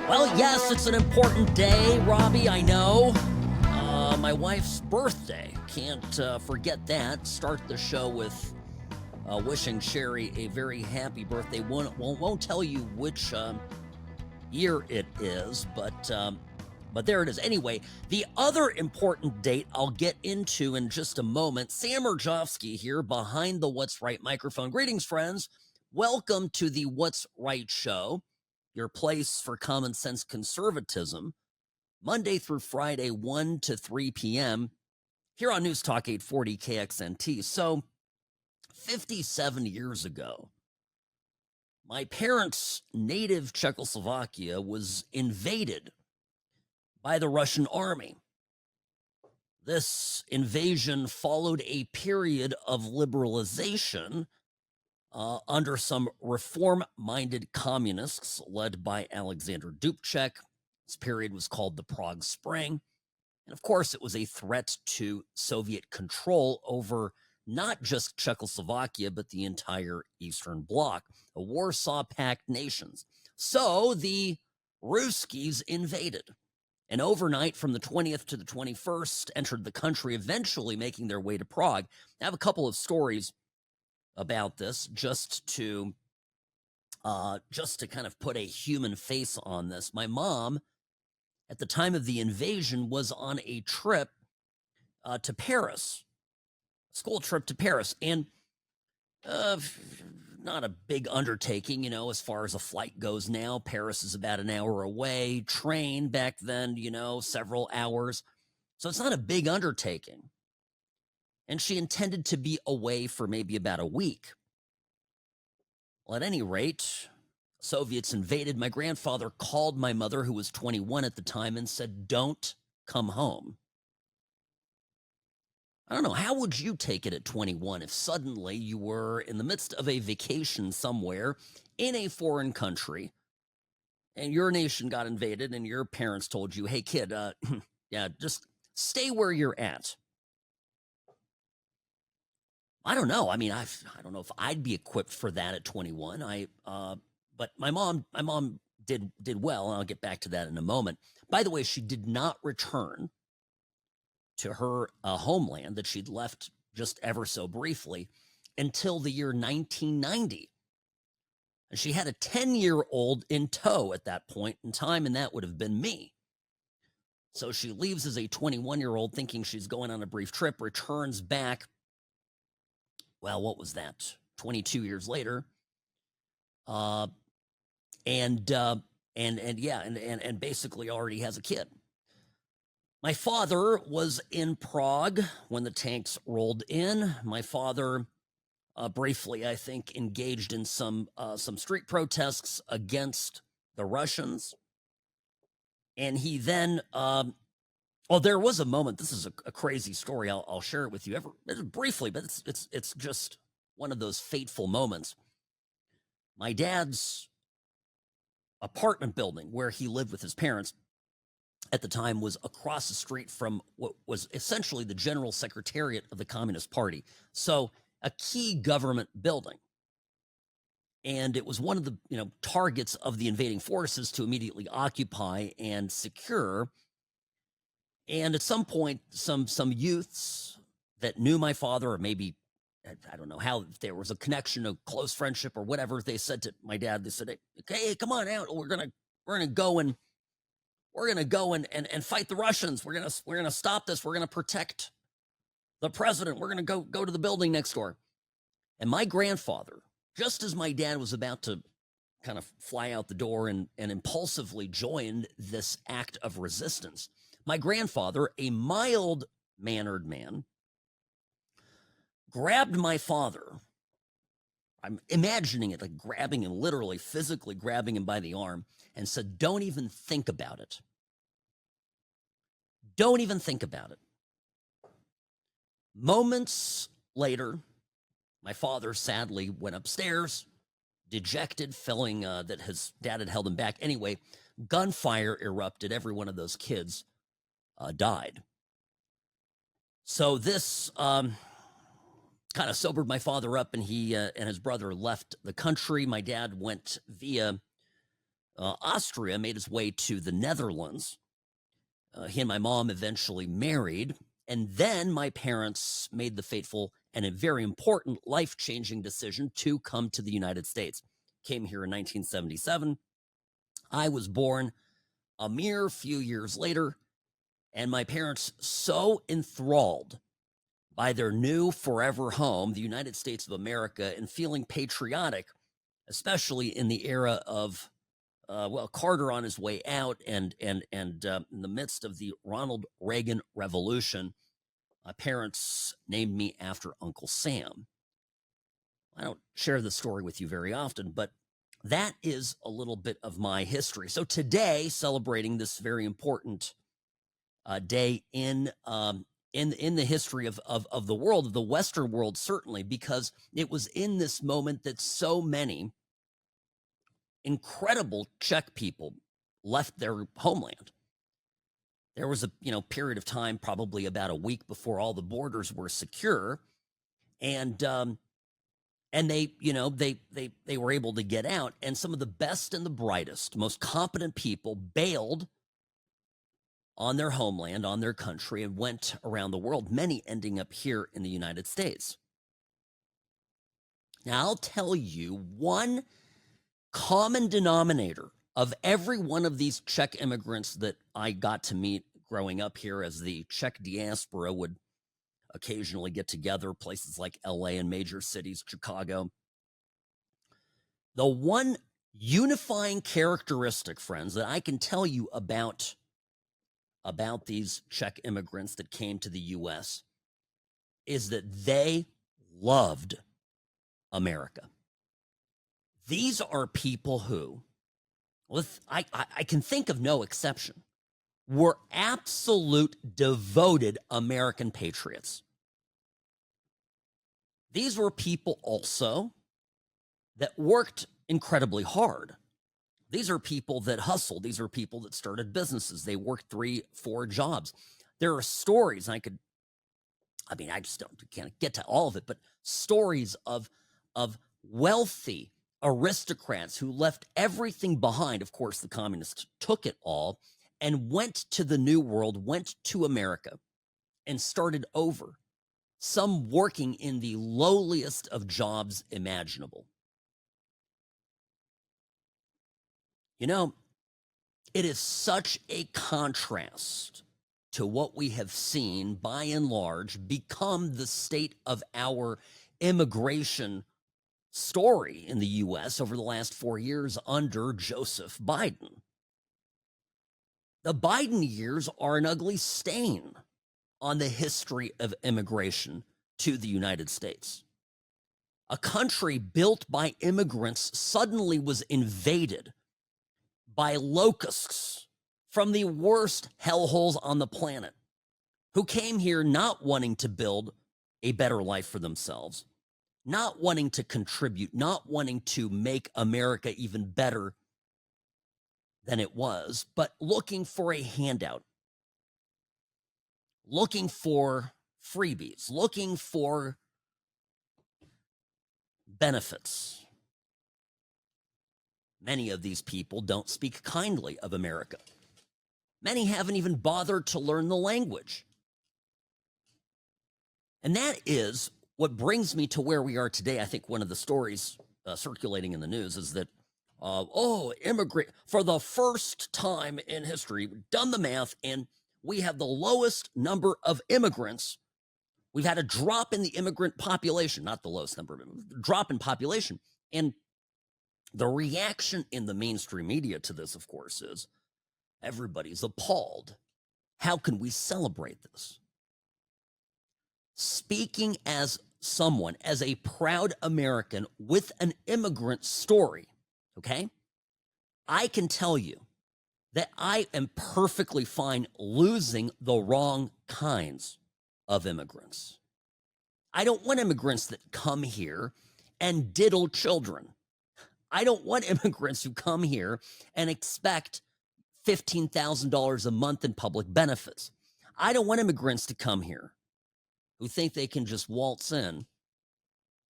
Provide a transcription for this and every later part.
Well, yes, it's an important day, Robbie, I know. My wife's birthday. Can't forget that. Start the show with wishing Sherry a very happy birthday. Won't tell you which year it is, but there it is. Anyway, the other important date I'll get into in just a moment. Sam Mirejovsky here behind the What's Right microphone. Greetings, friends. Welcome to the What's Right show, your place for common sense conservatism, Monday through Friday, 1 to 3 p.m., here on News Talk 840 KXNT. So, 57 years ago, my parents' native Czechoslovakia was invaded by the Russian army. This invasion followed a period of liberalization under some reform-minded communists led by Alexander Dubček. This period was called the Prague Spring. And of course, it was a threat to Soviet control over not just Czechoslovakia, but the entire Eastern Bloc, the Warsaw Pact nations. So the Ruskies invaded. And overnight, from the 20th to the 21st, entered the country, eventually making their way to Prague. I have a couple of stories about this just to kind of put a human face on this. My mom, at the time of the invasion, was on a trip to Paris, school trip to Paris, and not a big undertaking, you know, as far as a flight goes now. Paris is about an hour away. Train back then, you know, several hours. So it's not a big undertaking. And she intended to be away for maybe about a week. Well, at any rate, Soviets invaded. My grandfather called my mother, who was 21 at the time, and said, "Don't come home." I don't know, how would you take it at 21 if suddenly you were in the midst of a vacation somewhere in a foreign country and your nation got invaded and your parents told you, "Hey, kid, yeah, just stay where you're at"? I don't know. I mean, I don't know if I'd be equipped for that at 21. But my mom did well, and I'll get back to that in a moment. By the way, she did not return to her homeland that she'd left just ever so briefly until the year 1990. And she had a 10-year-old in tow at that point in time, and that would have been me. So she leaves as a 21-year-old thinking she's going on a brief trip, returns back, well, what was that, 22 years later, and basically already has a kid. My father was in Prague when the tanks rolled in. My father briefly, I think, engaged in some street protests against the Russians. And he then, there was a moment. This is a crazy story. I'll share it with you briefly, but it's just one of those fateful moments. My dad's apartment building, where he lived with his parents at the time, was across the street from what was essentially the General Secretariat of the Communist Party. So a key government building. And it was one of the, targets of the invading forces to immediately occupy and secure. And at some point, some youths that knew my father, or maybe, I don't know how, if there was a connection, a close friendship or whatever, they said to my dad, they said, "Hey, come on out. We're gonna go and fight the Russians. We're gonna stop this. We're gonna protect the president. We're gonna go to the building next door." And my grandfather, just as my dad was about to kind of fly out the door and impulsively join this act of resistance, my grandfather, a mild-mannered man, grabbed my father. I'm imagining it like grabbing him, literally, physically grabbing him by the arm, and said, "Don't even think about it. Don't even think about it." Moments later, my father sadly went upstairs, dejected, feeling that his dad had held him back. Anyway, gunfire erupted. Every one of those kids died. So this kind of sobered my father up, and he and his brother left the country. My dad went via Austria, made his way to the Netherlands. He and my mom eventually married, and then my parents made the fateful and a very important life-changing decision to come to the United States. Came here in 1977. I was born a mere few years later, and my parents, so enthralled by their new forever home, the United States of America, and feeling patriotic, especially in the era of Carter on his way out, and in the midst of the Ronald Reagan Revolution, my parents named me after Uncle Sam. I don't share the story with you very often, but that is a little bit of my history. So today, celebrating this very important day in the history of the world, of the Western world, certainly, because it was in this moment that so many incredible Czech people left their homeland. There was a period of time, probably about a week before all the borders were secure, and they they were able to get out, and some of the best and the brightest, most competent people bailed on their homeland, on their country, and went around the world, many ending up here in the United States. Now, I'll tell you one common denominator of every one of these Czech immigrants that I got to meet growing up here, as the Czech diaspora would occasionally get together, places like LA and major cities, Chicago. The one unifying characteristic, friends, that I can tell you about these Czech immigrants that came to the U.S. is that they loved America. These are people who, I can think of no exception, were absolute devoted American patriots. These were people also that worked incredibly hard. These are people that hustled. These are people that started businesses. They worked 3-4 jobs. There are stories, and I just can't get to all of it, but stories of wealthy aristocrats who left everything behind. Of course, the communists took it all and went to the New World, went to America, and started over. Some working in the lowliest of jobs imaginable. It is such a contrast to what we have seen, by and large, become the state of our immigration story in the U.S. over the last 4 years under Joseph Biden. The Biden years are an ugly stain on the history of immigration to the United States. A country built by immigrants suddenly was invaded by locusts from the worst hellholes on the planet, who came here not wanting to build a better life for themselves, not wanting to contribute, not wanting to make America even better than it was, but looking for a handout, looking for freebies, looking for benefits. Many of these people don't speak kindly of America. Many haven't even bothered to learn the language. And that is what brings me to where we are today. I think one of the stories circulating in the news is that, for the first time in history, we've done the math, and we have the lowest number of immigrants. We've had a drop in the immigrant population, not the lowest number, but drop in population. And the reaction in the mainstream media to this, of course, is everybody's appalled. How can we celebrate this? Speaking as someone, as a proud American with an immigrant story, okay, I can tell you that I am perfectly fine losing the wrong kinds of immigrants. I don't want immigrants that come here and diddle children. I don't want immigrants who come here and expect $15,000 a month in public benefits. I don't want immigrants to come here who think they can just waltz in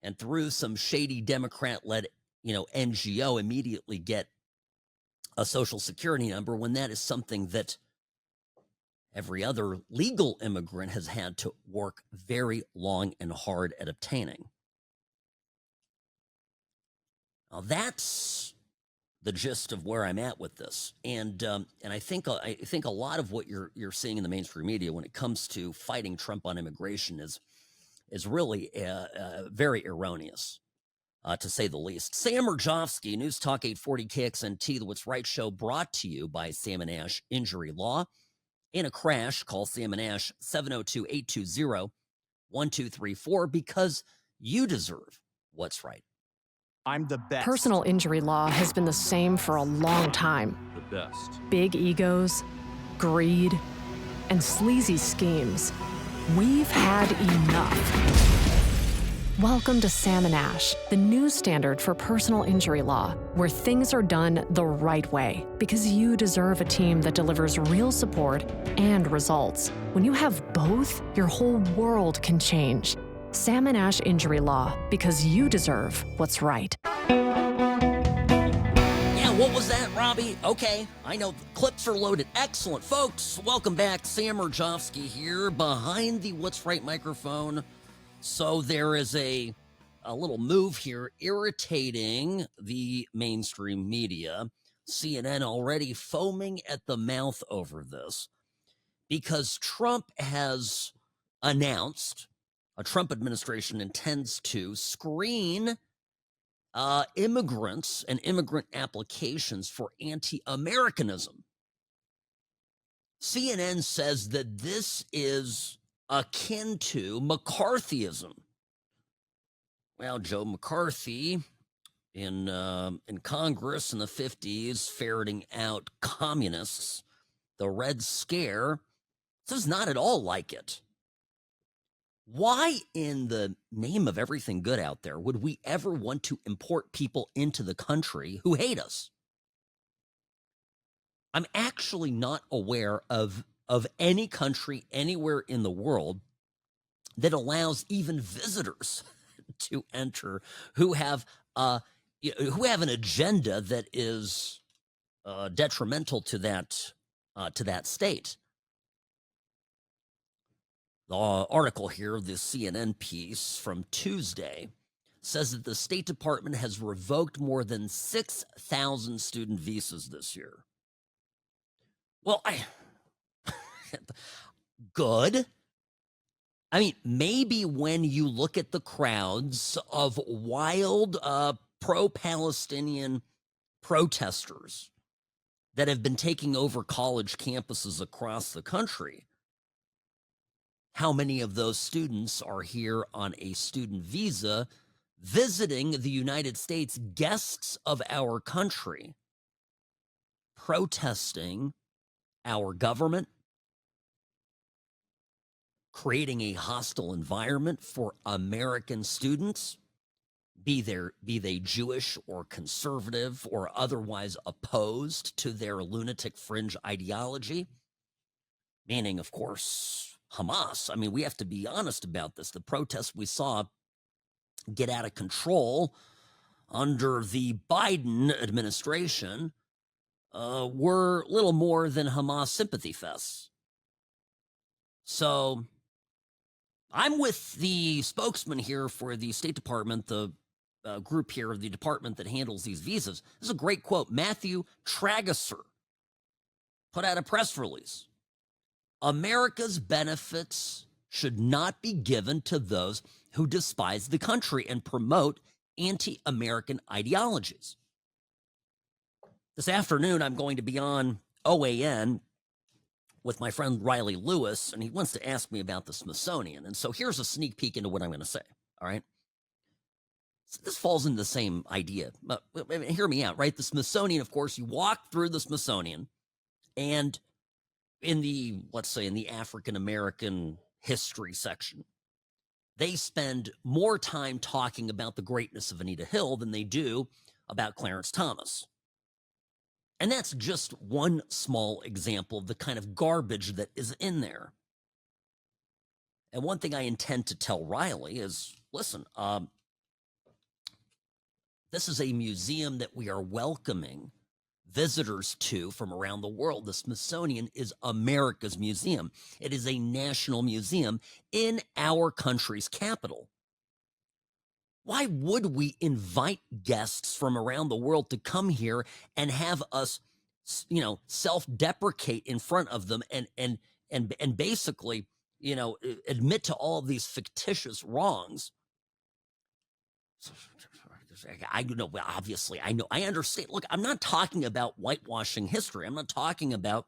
and through some shady Democrat-led, NGO immediately get a Social Security number when that is something that every other legal immigrant has had to work very long and hard at obtaining. Now, that's the gist of where I'm at with this, and I think a lot of what you're seeing in the mainstream media when it comes to fighting Trump on immigration is really very erroneous, to say the least. Sam Mirejovsky, News Talk 840 KXNT, the What's Right show, brought to you by Sam and Ash Injury Law. In a crash, call Sam and Ash 702-820-1234 because you deserve what's right. I'm the best. Personal injury law has been the same for a long time. The best. Big egos, greed, and sleazy schemes. We've had enough. Welcome to Sam and Ash, the new standard for personal injury law, where things are done the right way, because you deserve a team that delivers real support and results. When you have both, your whole world can change. Sam and Ash Injury Law, because you deserve what's right. Yeah, what was that, Robbie? Okay, I know the clips are loaded. Excellent, folks. Welcome back. Sam Mirejovsky here behind the What's Right microphone. So there is a little move here irritating the mainstream media. CNN already foaming at the mouth over this because Trump has announced, a Trump administration intends to screen immigrants and immigrant applications for anti-Americanism. CNN says that this is akin to McCarthyism. Well, Joe McCarthy in Congress in the 50s, ferreting out communists, the Red Scare, this is not at all like it. Why in the name of everything good out there would we ever want to import people into the country who hate us? I'm actually not aware of any country anywhere in the world that allows even visitors to enter who have an agenda that is detrimental to that state. The article here, the CNN piece from Tuesday, says that the State Department has revoked more than 6,000 student visas this year. Well, good. I mean, maybe when you look at the crowds of wild pro-Palestinian protesters that have been taking over college campuses across the country, how many of those students are here on a student visa visiting the United States, guests of our country, protesting our government, creating a hostile environment for American students, be they Jewish or conservative or otherwise opposed to their lunatic fringe ideology, meaning, of course, Hamas. I mean, we have to be honest about this. The protests we saw get out of control under the Biden administration were little more than Hamas sympathy fests. So I'm with the spokesman here for the State Department, the group here, the department that handles these visas. This is a great quote. Matthew Tragesser put out a press release. America's benefits should not be given to those who despise the country and promote anti-American ideologies. This afternoon, I'm going to be on OAN with my friend Riley Lewis, and he wants to ask me about the Smithsonian. And so here's a sneak peek into what I'm going to say, all right? So this falls into the same idea. Hear me out, right? The Smithsonian, of course, you walk through the Smithsonian, and in the, let's say, in the African-American history section, they spend more time talking about the greatness of Anita Hill than they do about Clarence Thomas. And that's just one small example of the kind of garbage that is in there. And one thing I intend to tell Riley is, listen, This is a museum that we are welcoming visitors to from around the world. The Smithsonian is America's museum. It is a national museum in our country's capital. Why would we invite guests from around the world to come here and have us, self-deprecate in front of them and basically, admit to all of these fictitious wrongs? I know, obviously, I understand. Look, I'm not talking about whitewashing history. I'm not talking about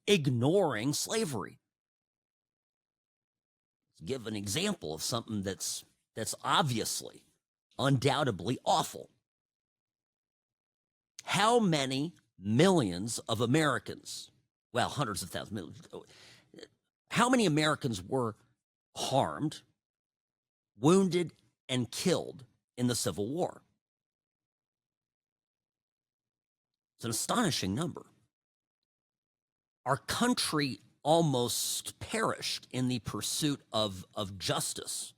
ignoring slavery. Give an example of something that's obviously, undoubtedly awful. How many millions of Americans, well, hundreds of thousands, millions, how many Americans were harmed, wounded, and killed in the Civil War? It's an astonishing number. Our country almost perished in the pursuit of justice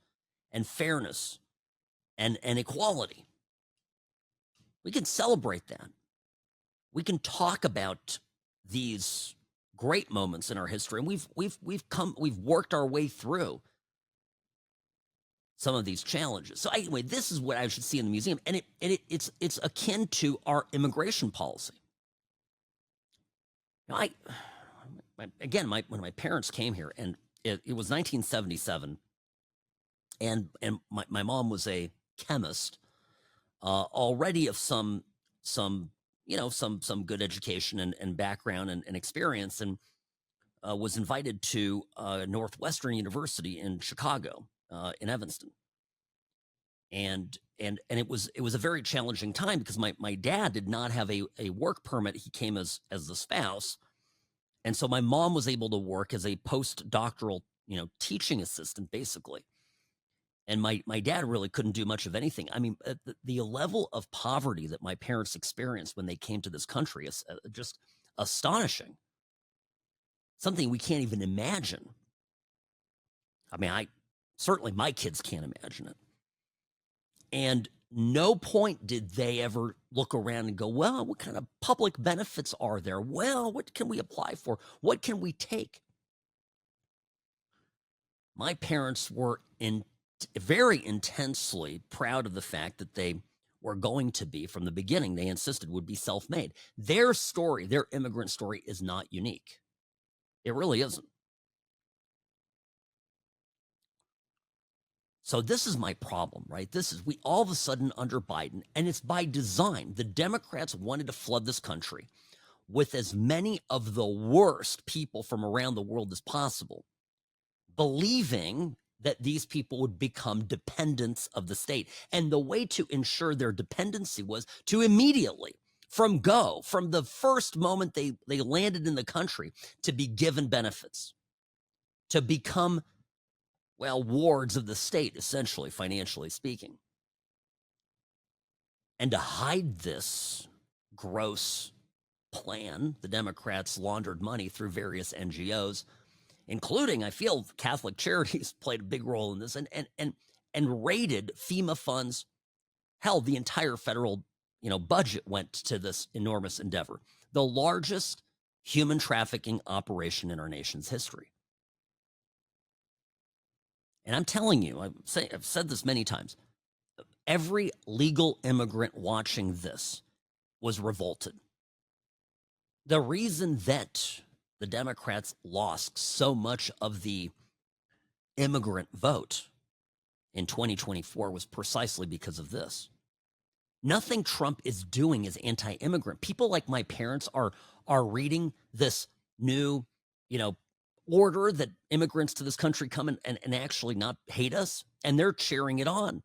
and fairness and equality. We can celebrate that. We can talk about these great moments in our history, and we've worked our way through some of these challenges. So anyway, this is what I should see in the museum, and it's akin to our immigration policy. Now, when my parents came here, and it was 1977, and my mom was a chemist, already of some good education and background and experience, and was invited to Northwestern University in Chicago, in Evanston. And it was a very challenging time because my dad did not have a work permit. He came as the spouse. And so my mom was able to work as a postdoctoral, teaching assistant, basically. And my dad really couldn't do much of anything. I mean, the level of poverty that my parents experienced when they came to this country is just astonishing. Something we can't even imagine. I mean, certainly my kids can't imagine it. And no point did they ever look around and go, well, what kind of public benefits are there? Well, what can we apply for? What can we take? My parents were very intensely proud of the fact that they were going to be, from the beginning, they insisted would be self-made. Their story, their immigrant story, is not unique. It really isn't. So this is my problem, right? We all of a sudden under Biden, and it's by design. The Democrats wanted to flood this country with as many of the worst people from around the world as possible, believing that these people would become dependents of the state. And the way to ensure their dependency was to immediately, from the first moment they landed in the country, to be given benefits, to become, well, wards of the state, essentially, financially speaking. And to hide this gross plan, the Democrats laundered money through various NGOs, including, I feel, Catholic Charities played a big role in this, and raided FEMA funds. Hell, the entire federal, budget went to this enormous endeavor, the largest human trafficking operation in our nation's history. And I'm telling you, I've said this many times, every legal immigrant watching this was revolted. The reason that the Democrats lost so much of the immigrant vote in 2024 was precisely because of this. Nothing Trump is doing is anti-immigrant. People like my parents are reading this new, order that immigrants to this country come and actually not hate us, and they're cheering it on.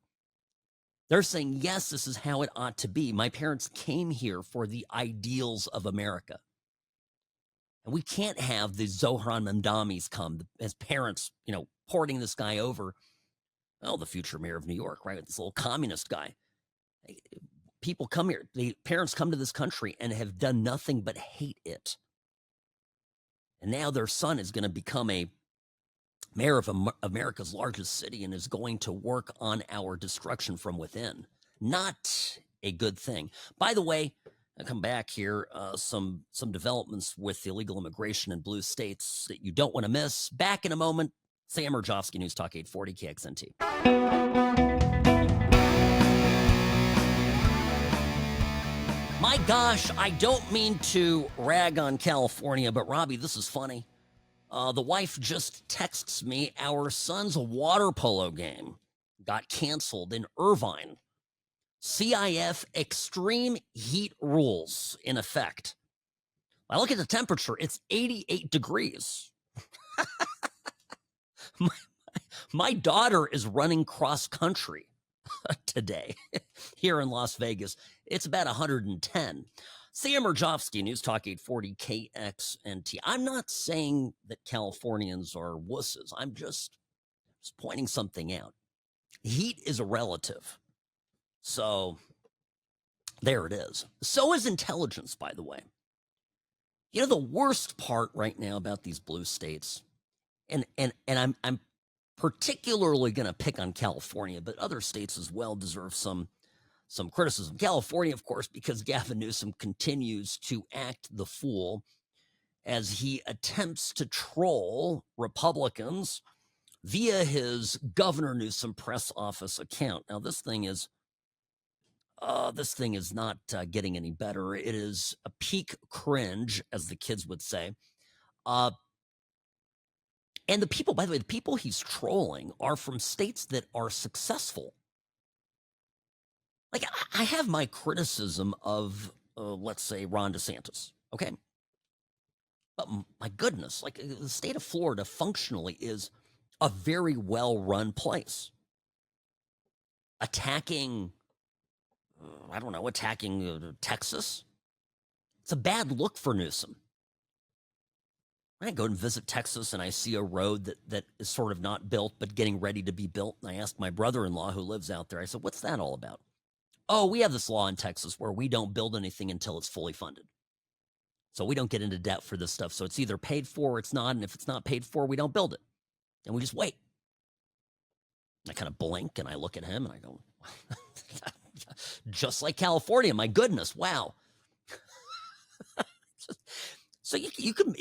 They're saying, yes, this is how it ought to be. My parents came here for the ideals of America. And we can't have the Zohran Mamdamis come as parents, porting this guy over. Oh, the future mayor of New York, right? This little communist guy. People come here, the parents come to this country and have done nothing but hate it. And now their son is going to become a mayor of America's largest city, and is going to work on our destruction from within. Not a good thing. By the way, I come back here, some developments with illegal immigration in blue states that you don't want to miss. Back in a moment. Sam Mirejovsky, News Talk 840 KXNT. My gosh, I don't mean to rag on California, but Robbie, this is funny. The wife just texts me our son's water polo game got canceled in Irvine. CIF extreme heat rules in effect. I look at the temperature, it's 88 degrees. My daughter is running cross country today here in Las Vegas. It's about 110. Sam Mirejovsky, News Talk 840 KXNT. I'm not saying that Californians are wusses. I'm just pointing something out. Heat is a relative. So there it is. So is intelligence, by the way. You know, the worst part right now about these blue states, and I'm particularly going to pick on California, but other states as well deserve some criticism. California, of course, because Gavin Newsom continues to act the fool as he attempts to troll Republicans via his Governor Newsom press office account. Now, this thing is not getting any better. It is a peak cringe, as the kids would say. And the people, by the way, the people he's trolling are from states that are successful. Like, I have my criticism of, let's say, Ron DeSantis, okay? But my goodness, like, the state of Florida functionally is a very well-run place. Attacking Texas, it's a bad look for Newsom. I go and visit Texas and I see a road that is sort of not built but getting ready to be built. And I asked my brother-in-law who lives out there, I said, what's that all about? Oh, we have this law in Texas where we don't build anything until it's fully funded. So we don't get into debt for this stuff. So it's either paid for or it's not. And if it's not paid for, we don't build it. And we just wait. I kind of blink and I look at him and I go, just like California, my goodness, wow. So you can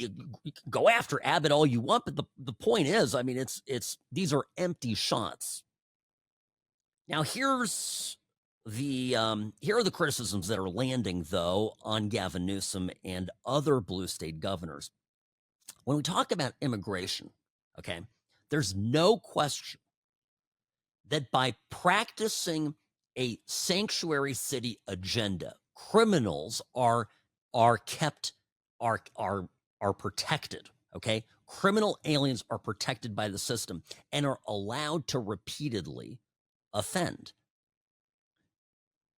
go after Abbott all you want, but the point is, I mean, these are empty shots. Now here are the criticisms that are landing though on Gavin Newsom and other blue state governors. When we talk about immigration, okay, there's no question that by practicing a sanctuary city agenda, criminals are protected, okay? Criminal aliens are protected by the system and are allowed to repeatedly offend.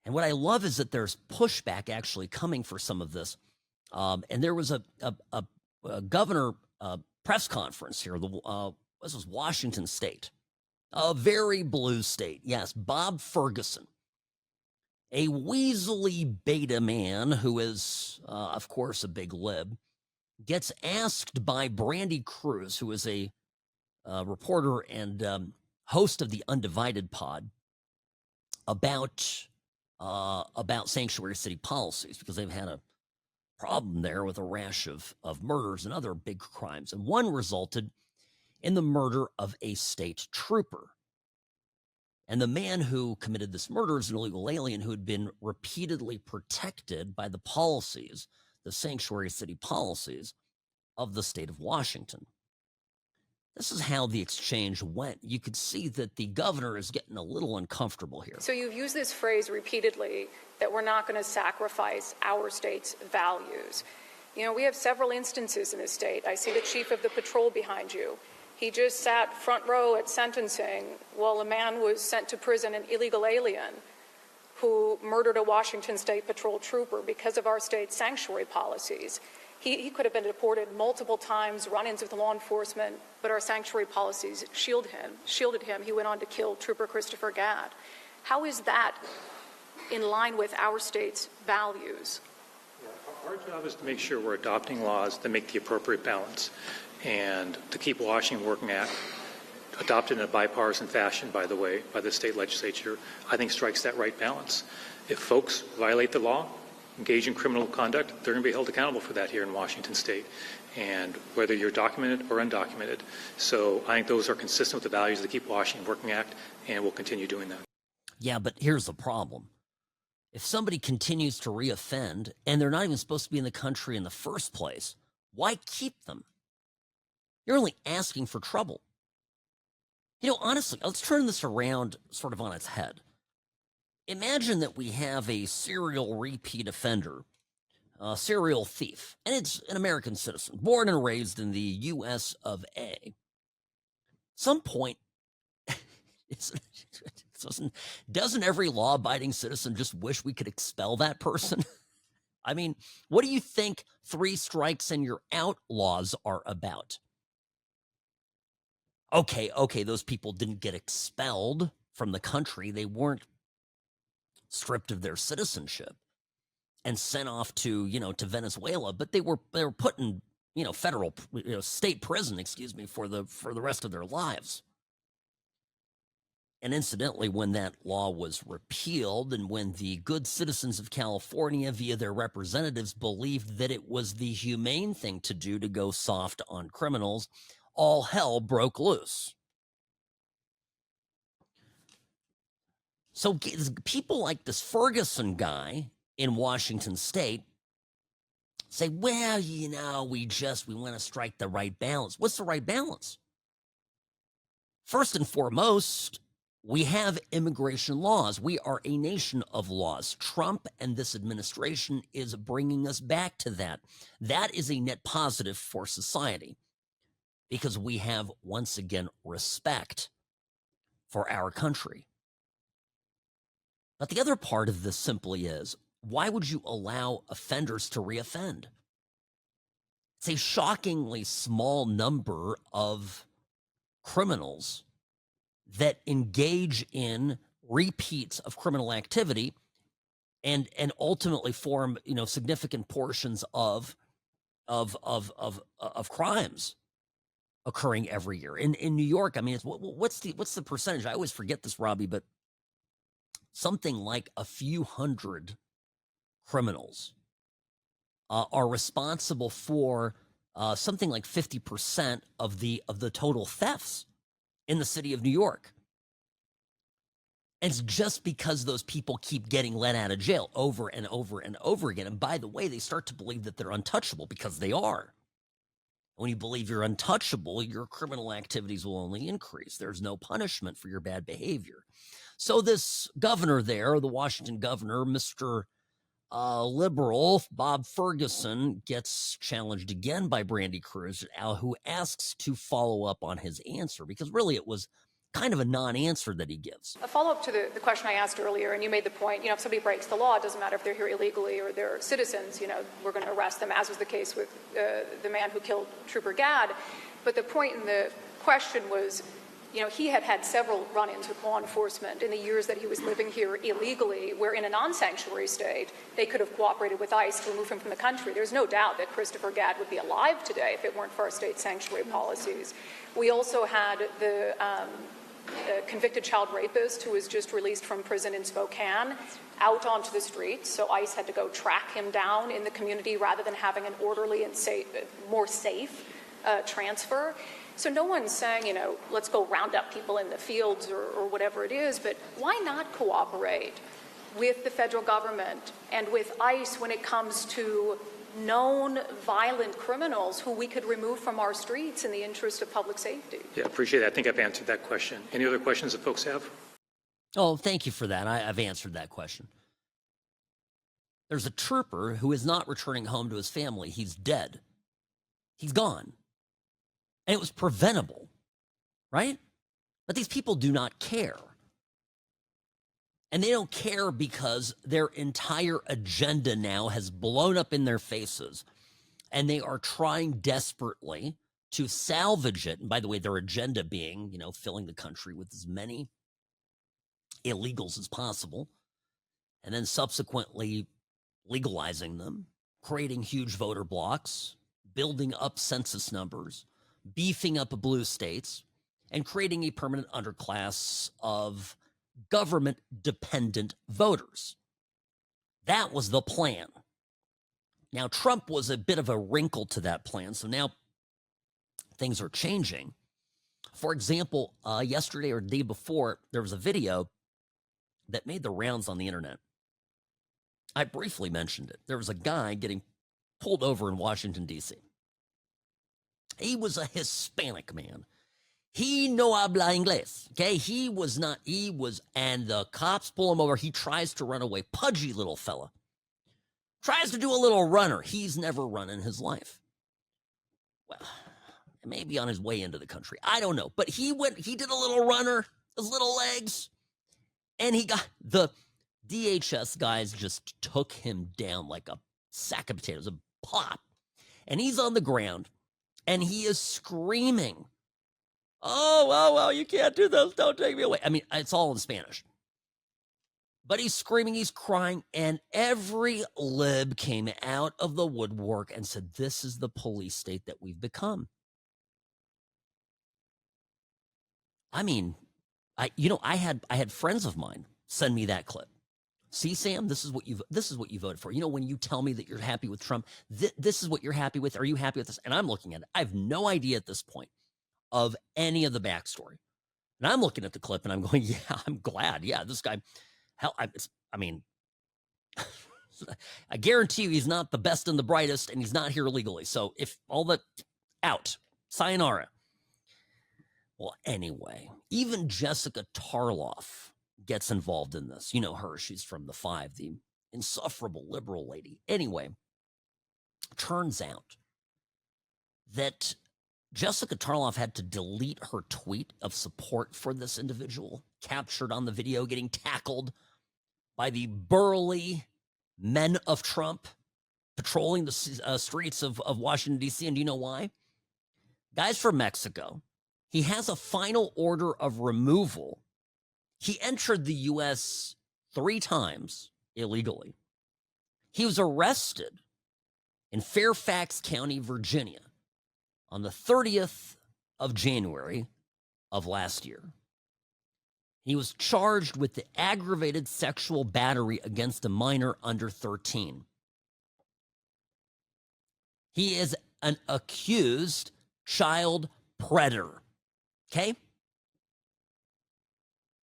And what I love is that there's pushback actually coming for some of this. And there was a governor press conference here. This was Washington State, a very blue state. Yes, Bob Ferguson, a weaselly beta man who is, of course, a big lib, gets asked by Brandy Cruz, who is a reporter and host of the Undivided Pod, about sanctuary city policies, because they've had a problem there with a rash of murders and other big crimes. And one resulted in the murder of a state trooper. And the man who committed this murder is an illegal alien who had been repeatedly protected by the policies, the sanctuary city policies of the state of Washington. This is how the exchange went. You could see that the governor is getting a little uncomfortable here. So you've used this phrase repeatedly, that we're not going to sacrifice our state's values. You know, we have several instances in this state. I see the chief of the patrol behind you. He just sat front row at sentencing while a man was sent to prison, an illegal alien, who murdered a Washington State Patrol trooper because of our state's sanctuary policies. He could have been deported multiple times, run-ins with law enforcement, but our sanctuary policies shielded him. He went on to kill Trooper Christopher Gadd. How is that in line with our state's values? Yeah, our job is to make sure we're adopting laws that make the appropriate balance and to keep Washington working at adopted in a bipartisan fashion, by the way, by the state legislature, I think strikes that right balance. If folks violate the law, engage in criminal conduct, they're going to be held accountable for that here in Washington state, and whether you're documented or undocumented. So I think those are consistent with the values of the Keep Washington Working Act, and we'll continue doing that. Yeah, but here's the problem. If somebody continues to reoffend and they're not even supposed to be in the country in the first place, why keep them? You're only asking for trouble. You know, honestly, let's turn this around sort of on its head. Imagine that we have a serial repeat offender, a serial thief, and it's an American citizen, born and raised in the U.S. of A. Some point, doesn't every law-abiding citizen just wish we could expel that person? I mean, what do you think 3 strikes and you're out laws are about? Okay, those people didn't get expelled from the country. They weren't stripped of their citizenship and sent off to, to Venezuela, but they were put in, federal, state prison, for the rest of their lives. And incidentally, when that law was repealed and when the good citizens of California via their representatives believed that it was the humane thing to do to go soft on criminals, all hell broke loose. So people like this Ferguson guy in Washington state say, well, we want to strike the right balance. What's the right balance? First and foremost, we have immigration laws. We are a nation of laws. Trump and this administration is bringing us back to that. That is a net positive for society because we have, once again, respect for our country. But the other part of this simply is, why would you allow offenders to reoffend? It's a shockingly small number of criminals that engage in repeats of criminal activity and ultimately form, significant portions of crimes occurring every year. In New York, I mean, what's the percentage? I always forget this, Robbie, but something like a few hundred criminals are responsible for something like 50% of the total thefts in the city of New York. And it's just because those people keep getting let out of jail over and over and over again. And by the way, they start to believe that they're untouchable because they are. When you believe you're untouchable, your criminal activities will only increase. There's no punishment for your bad behavior. So this governor there, the Washington governor, Mr. Liberal Bob Ferguson, gets challenged again by Brandy Cruz, who asks to follow up on his answer because really it was kind of a non-answer that he gives. A follow-up to the question I asked earlier, and you made the point, if somebody breaks the law, it doesn't matter if they're here illegally or they're citizens, we're going to arrest them, as was the case with the man who killed Trooper Gadd. But the point in the question was, he had several run-ins with law enforcement in the years that he was living here illegally, where in a non-sanctuary state, they could have cooperated with ICE to remove him from the country. There's no doubt that Christopher Gadd would be alive today if it weren't for our state sanctuary policies. We also had the convicted child rapist who was just released from prison in Spokane out onto the streets, so ICE had to go track him down in the community rather than having an orderly and more safe transfer. So no one's saying, let's go round up people in the fields or whatever it is, but why not cooperate with the federal government and with ICE when it comes to known violent criminals who we could remove from our streets in the interest of public safety? Yeah, appreciate that. I think I've answered that question. Any other questions that folks have? Oh, thank you for that. I've answered that question. There's a trooper who is not returning home to his family. He's dead. He's gone. And it was preventable, right? But these people do not care. And they don't care because their entire agenda now has blown up in their faces. And they are trying desperately to salvage it. And by the way, their agenda being, filling the country with as many illegals as possible. And then subsequently legalizing them, creating huge voter blocks, building up census numbers, beefing up blue states, and creating a permanent underclass of government-dependent voters. That was the plan. Now, Trump was a bit of a wrinkle to that plan, so now things are changing. For example, yesterday or the day before, there was a video that made the rounds on the internet. I briefly mentioned it. There was a guy getting pulled over in Washington, D.C. He was a Hispanic man. He no habla inglés, okay? And the cops pull him over. He tries to run away. Pudgy little fella. Tries to do a little runner. He's never run in his life. Well, maybe on his way into the country. I don't know. But he did a little runner, his little legs, and he got, the DHS guys just took him down like a sack of potatoes, a plop. And he's on the ground, and he is screaming, "Oh, well, you can't do this. Don't take me away." I mean, it's all in Spanish. But he's screaming, he's crying, and every lib came out of the woodwork and said, "This is the police state that we've become." I mean, I had friends of mine send me that clip. "See, Sam, this is what you voted for. When you tell me that you're happy with Trump, this is what you're happy with. Are you happy with this?" And I'm looking at it. I have no idea at this point of any of the backstory. And I'm looking at the clip and I'm going, yeah, I'm glad. Yeah, this guy, I guarantee you he's not the best and the brightest, and he's not here illegally. So if all that out, sayonara. Well, anyway, even Jessica Tarloff gets involved in this. You know her. She's from The Five, the insufferable liberal lady. Anyway, turns out that Jessica Tarloff had to delete her tweet of support for this individual, captured on the video getting tackled by the burly men of Trump patrolling the streets of Washington, D.C. And do you know why? Guy's from Mexico. He has a final order of removal. He entered the U.S. 3 times illegally. He was arrested in Fairfax County, Virginia, on the 30th of January of last year. He was charged with the aggravated sexual battery against a minor under 13. He is an accused child predator. Okay?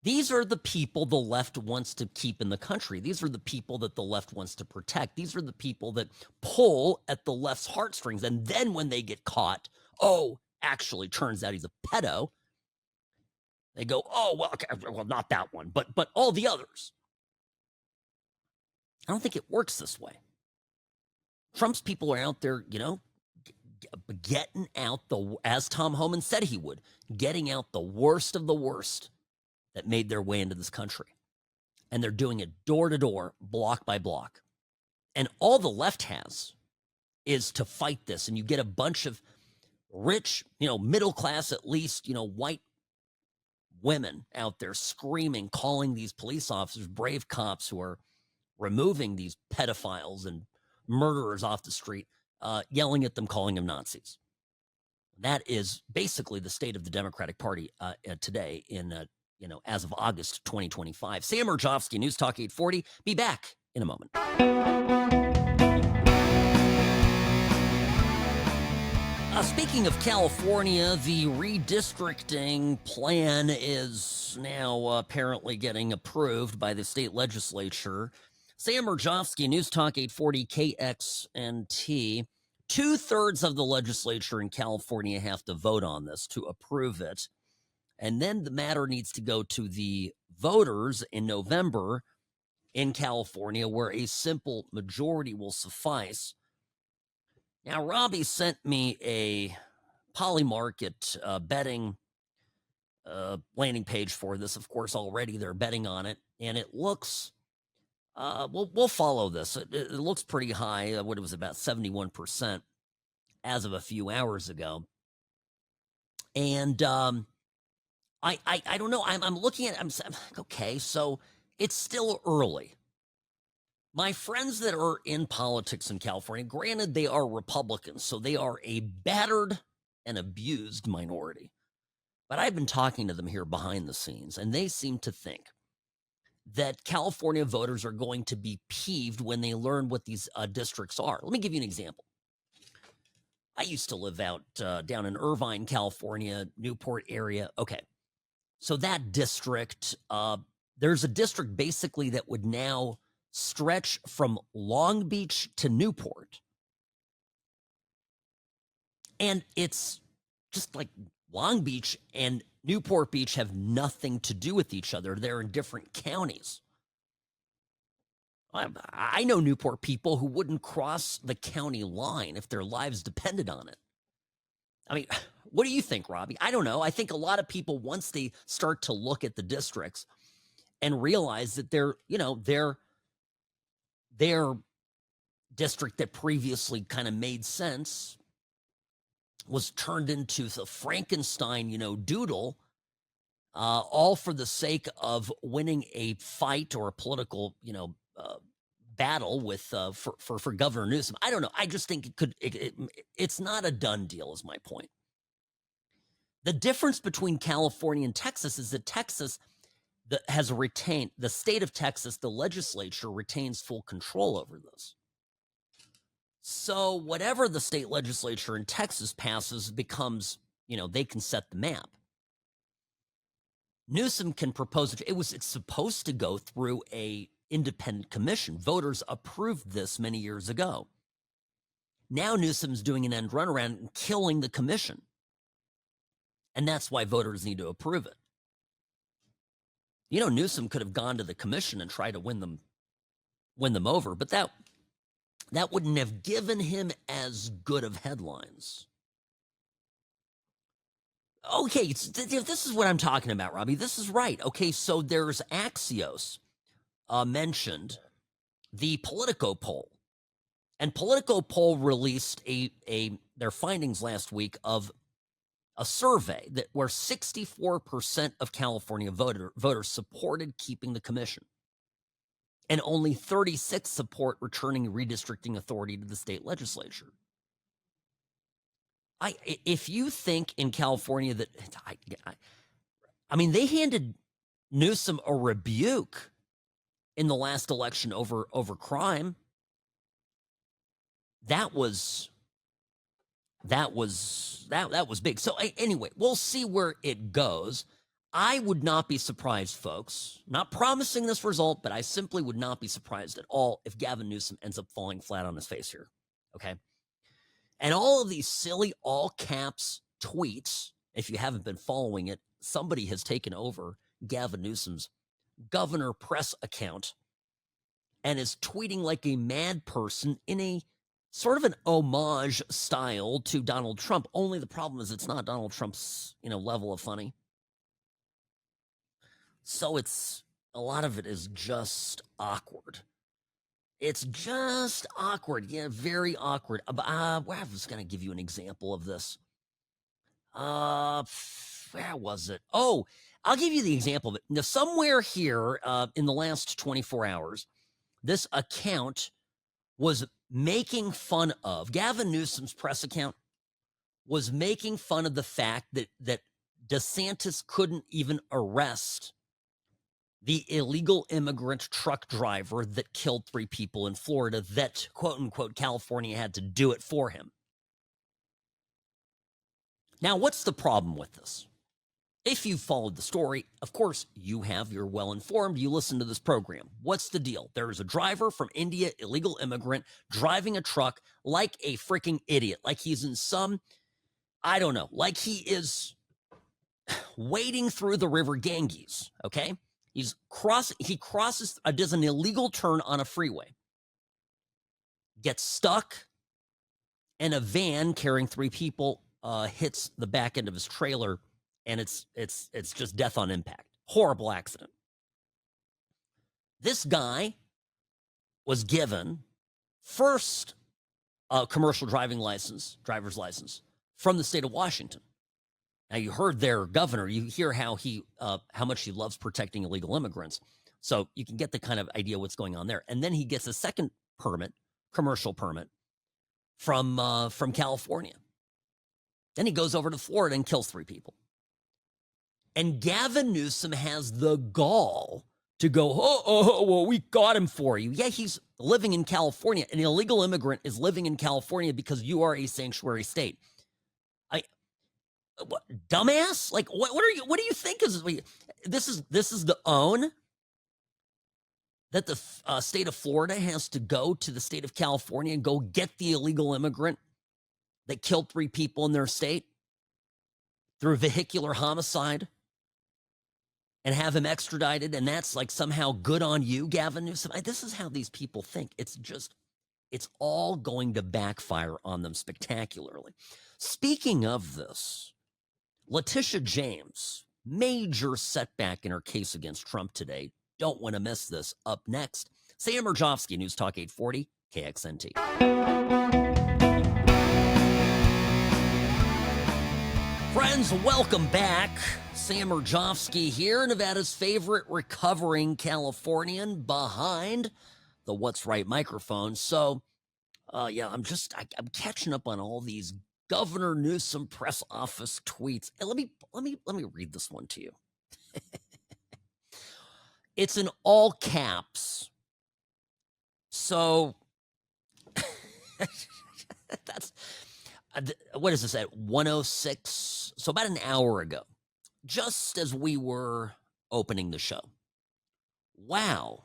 These are the people the left wants to keep in the country. These are the people that the left wants to protect. These are the people that pull at the left's heartstrings. And then when they get caught, actually turns out he's a pedo, they go, well, not that one, but all the others. I don't think it works this way. Trump's people are out there, getting out as Tom Homan said he would, getting out the worst of the worst that made their way into this country. And they're doing it door to door, block by block. And all the left has is to fight this. And you get a bunch of rich, middle class, at least, white women out there screaming, calling these police officers brave cops who are removing these pedophiles and murderers off the street, yelling at them, calling them Nazis. That is basically the state of the Democratic Party today in, as of August 2025. Sam Mirejovsky, News Talk 840. Be back in a moment. Speaking of California, the redistricting plan is now apparently getting approved by the state legislature. Sam Mirejovsky, News Talk 840 KXNT. 2/3 of the legislature in California have to vote on this to approve it. And then the matter needs to go to the voters in November in California, where a simple majority will suffice. Now, Robbie sent me a Polymarket betting landing page for this. Of course, already they're betting on it. And it looks, we'll follow this. It looks pretty high. What it was about 71% as of a few hours ago. And I don't know. I'm looking at it. I'm okay, so it's still early. My friends that are in politics in California, granted, they are Republicans, so they are a battered and abused minority. But I've been talking to them here behind the scenes, and they seem to think that California voters are going to be peeved when they learn what these districts are. Let me give you an example. I used to live out down in Irvine, California, Newport area. Okay, so that district, there's a district basically that would now stretch from Long Beach to Newport. And it's just like Long Beach and Newport Beach have nothing to do with each other. They're in different counties. I know Newport people who wouldn't cross the county line if their lives depended on it. I mean, what do you think, Robbie? I don't know. I think a lot of people, once they start to look at the districts and realize that their district that previously kind of made sense was turned into the Frankenstein, doodle, all for the sake of winning a fight or a political, battle with for Governor Newsom. I don't know. I just think it's not a done deal, is my point. The difference between California and Texas is that Texas has retained, the state of Texas, the legislature retains full control over this. So whatever the state legislature in Texas passes becomes, they can set the map. Newsom can propose it. It's supposed to go through a independent commission. Voters approved this many years ago. Now Newsom's doing an end run around and killing the commission. And that's why voters need to approve it. Newsom could have gone to the commission and tried to win them over, but that wouldn't have given him as good of headlines. Okay, this is what I'm talking about, Robbie. This is right. Okay, so there's Axios mentioned the Politico poll. And Politico poll released their findings last week of a survey where 64% of California voters supported keeping the commission. And only 36 support returning redistricting authority to the state legislature. If you think in California that, they handed Newsom a rebuke in the last election over crime. That was big. So anyway, we'll see where it goes. I would not be surprised, folks, not promising this result, but I simply would not be surprised at all if Gavin Newsom ends up falling flat on his face here. Okay. And all of these silly all caps tweets, if you haven't been following it, somebody has taken over Gavin Newsom's governor press account and is tweeting like a mad person in a sort of an homage style to Donald Trump. Only the problem is it's not Donald Trump's, level of funny. So a lot of it is just awkward. It's just awkward. Yeah, very awkward. I was going to give you an example of this. Where was it? Oh, I'll give you the example of it. Now, somewhere here in the last 24 hours, this account was making fun of, Gavin Newsom's press account was making fun of the fact that DeSantis couldn't even arrest the illegal immigrant truck driver that killed 3 people in Florida, that, quote unquote, California had to do it for him. Now, what's the problem with this? If you followed the story, of course you have, you're well informed, you listen to this program. What's the deal? There's a driver from India, illegal immigrant, driving a truck like a freaking idiot, like he's in some, I don't know, like he is wading through the river Ganges, okay? He does an illegal turn on a freeway, gets stuck, and a van carrying 3 people hits the back end of his trailer, and it's just death on impact. Horrible accident. This guy was given first commercial driver's license from the state of Washington. Now, you heard their governor, you hear how much he loves protecting illegal immigrants. So you can get the kind of idea what's going on there. And then he gets a second permit, commercial permit, from California. Then he goes over to Florida and kills 3 people. And Gavin Newsom has the gall to go, well, we got him for you. Yeah, he's living in California. An illegal immigrant is living in California because you are a sanctuary state. What, dumbass? Like, what do you think is this is the own that the state of Florida has to go to the state of California and go get the illegal immigrant that killed 3 people in their state through vehicular homicide and have him extradited, and that's like somehow good on you, Gavin Newsom. This is how these people think. It's all going to backfire on them spectacularly. Speaking of this, Letitia James, major setback in her case against Trump today. Don't want to miss this. Up next, Sam Mirejovsky, News Talk 840, KXNT. Friends, welcome back. Sam Mirejovsky here, Nevada's favorite recovering Californian behind the What's Right microphone. So, I'm catching up on all these Governor Newsom press office tweets. And let me read this one to you. It's in all caps. So that's what is this at 1:06? So about an hour ago, just as we were opening the show. Wow.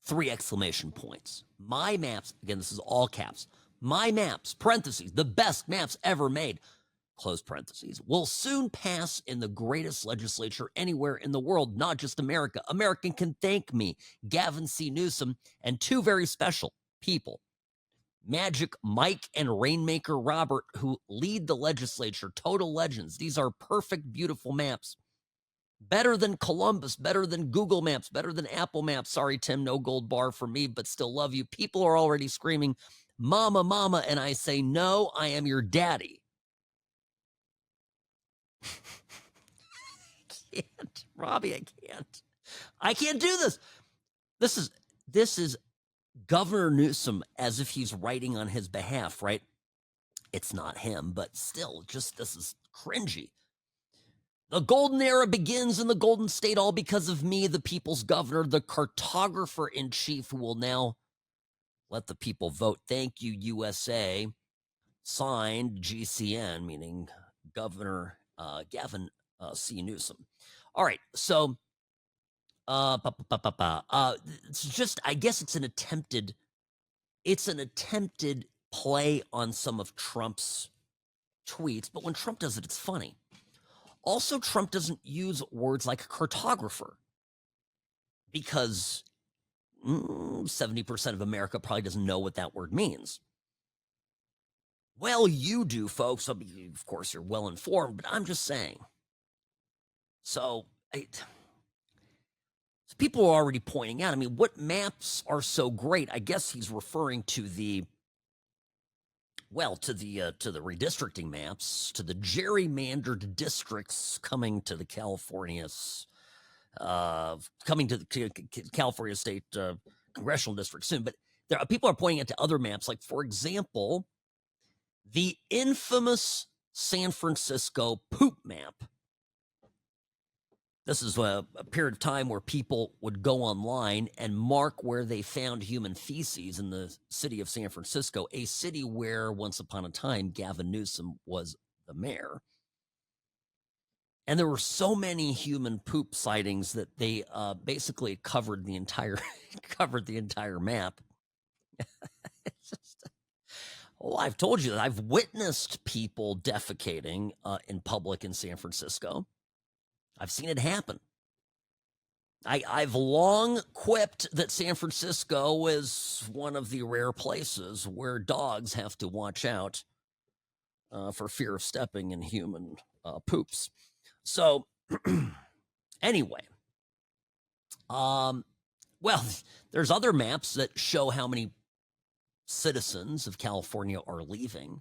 3 exclamation points. My maps, again, this is all caps. My maps, parentheses, the best maps ever made, close parentheses, will soon pass in the greatest legislature anywhere in the world, not just America. American can thank me, Gavin C. Newsom, and 2 very special people, Magic Mike and Rainmaker Robert, who lead the legislature. Total legends. These are perfect, beautiful maps. Better than Columbus, better than Google Maps, better than Apple Maps. Sorry, Tim, no gold bar for me, but still love you. People are already screaming, Mama, Mama, and I say, no, I am your daddy. I can't, Robbie, I can't. I can't do this. This is Governor Newsom as if he's writing on his behalf, right? It's not him, but still, just this is cringy. The golden era begins in the Golden State, all because of me, the people's governor, the cartographer in chief, who will now let the people vote. Thank you, USA. Signed, GCN, meaning Governor Gavin C. Newsom. All right, so it's just, I guess it's an attempted play on some of Trump's tweets, but when Trump does it, it's funny. Also, Trump doesn't use words like cartographer because 70% of America probably doesn't know what that word means. Well, you do, folks. Of course, you're well informed, but I'm just saying. So people are already pointing out, what maps are so great? I guess he's referring to the redistricting maps, to the gerrymandered districts coming to the California State congressional district soon. But people are pointing out to other maps, like, for example, the infamous San Francisco poop map. This is a period of time where people would go online and mark where they found human feces in the city of San Francisco, a city where once upon a time Gavin Newsom was the mayor. And there were so many human poop sightings that they basically covered the entire map. I've told you that I've witnessed people defecating in public in San Francisco. I've seen it happen. I've long quipped that San Francisco is one of the rare places where dogs have to watch out for fear of stepping in human poops. So, anyway, there's other maps that show how many citizens of California are leaving.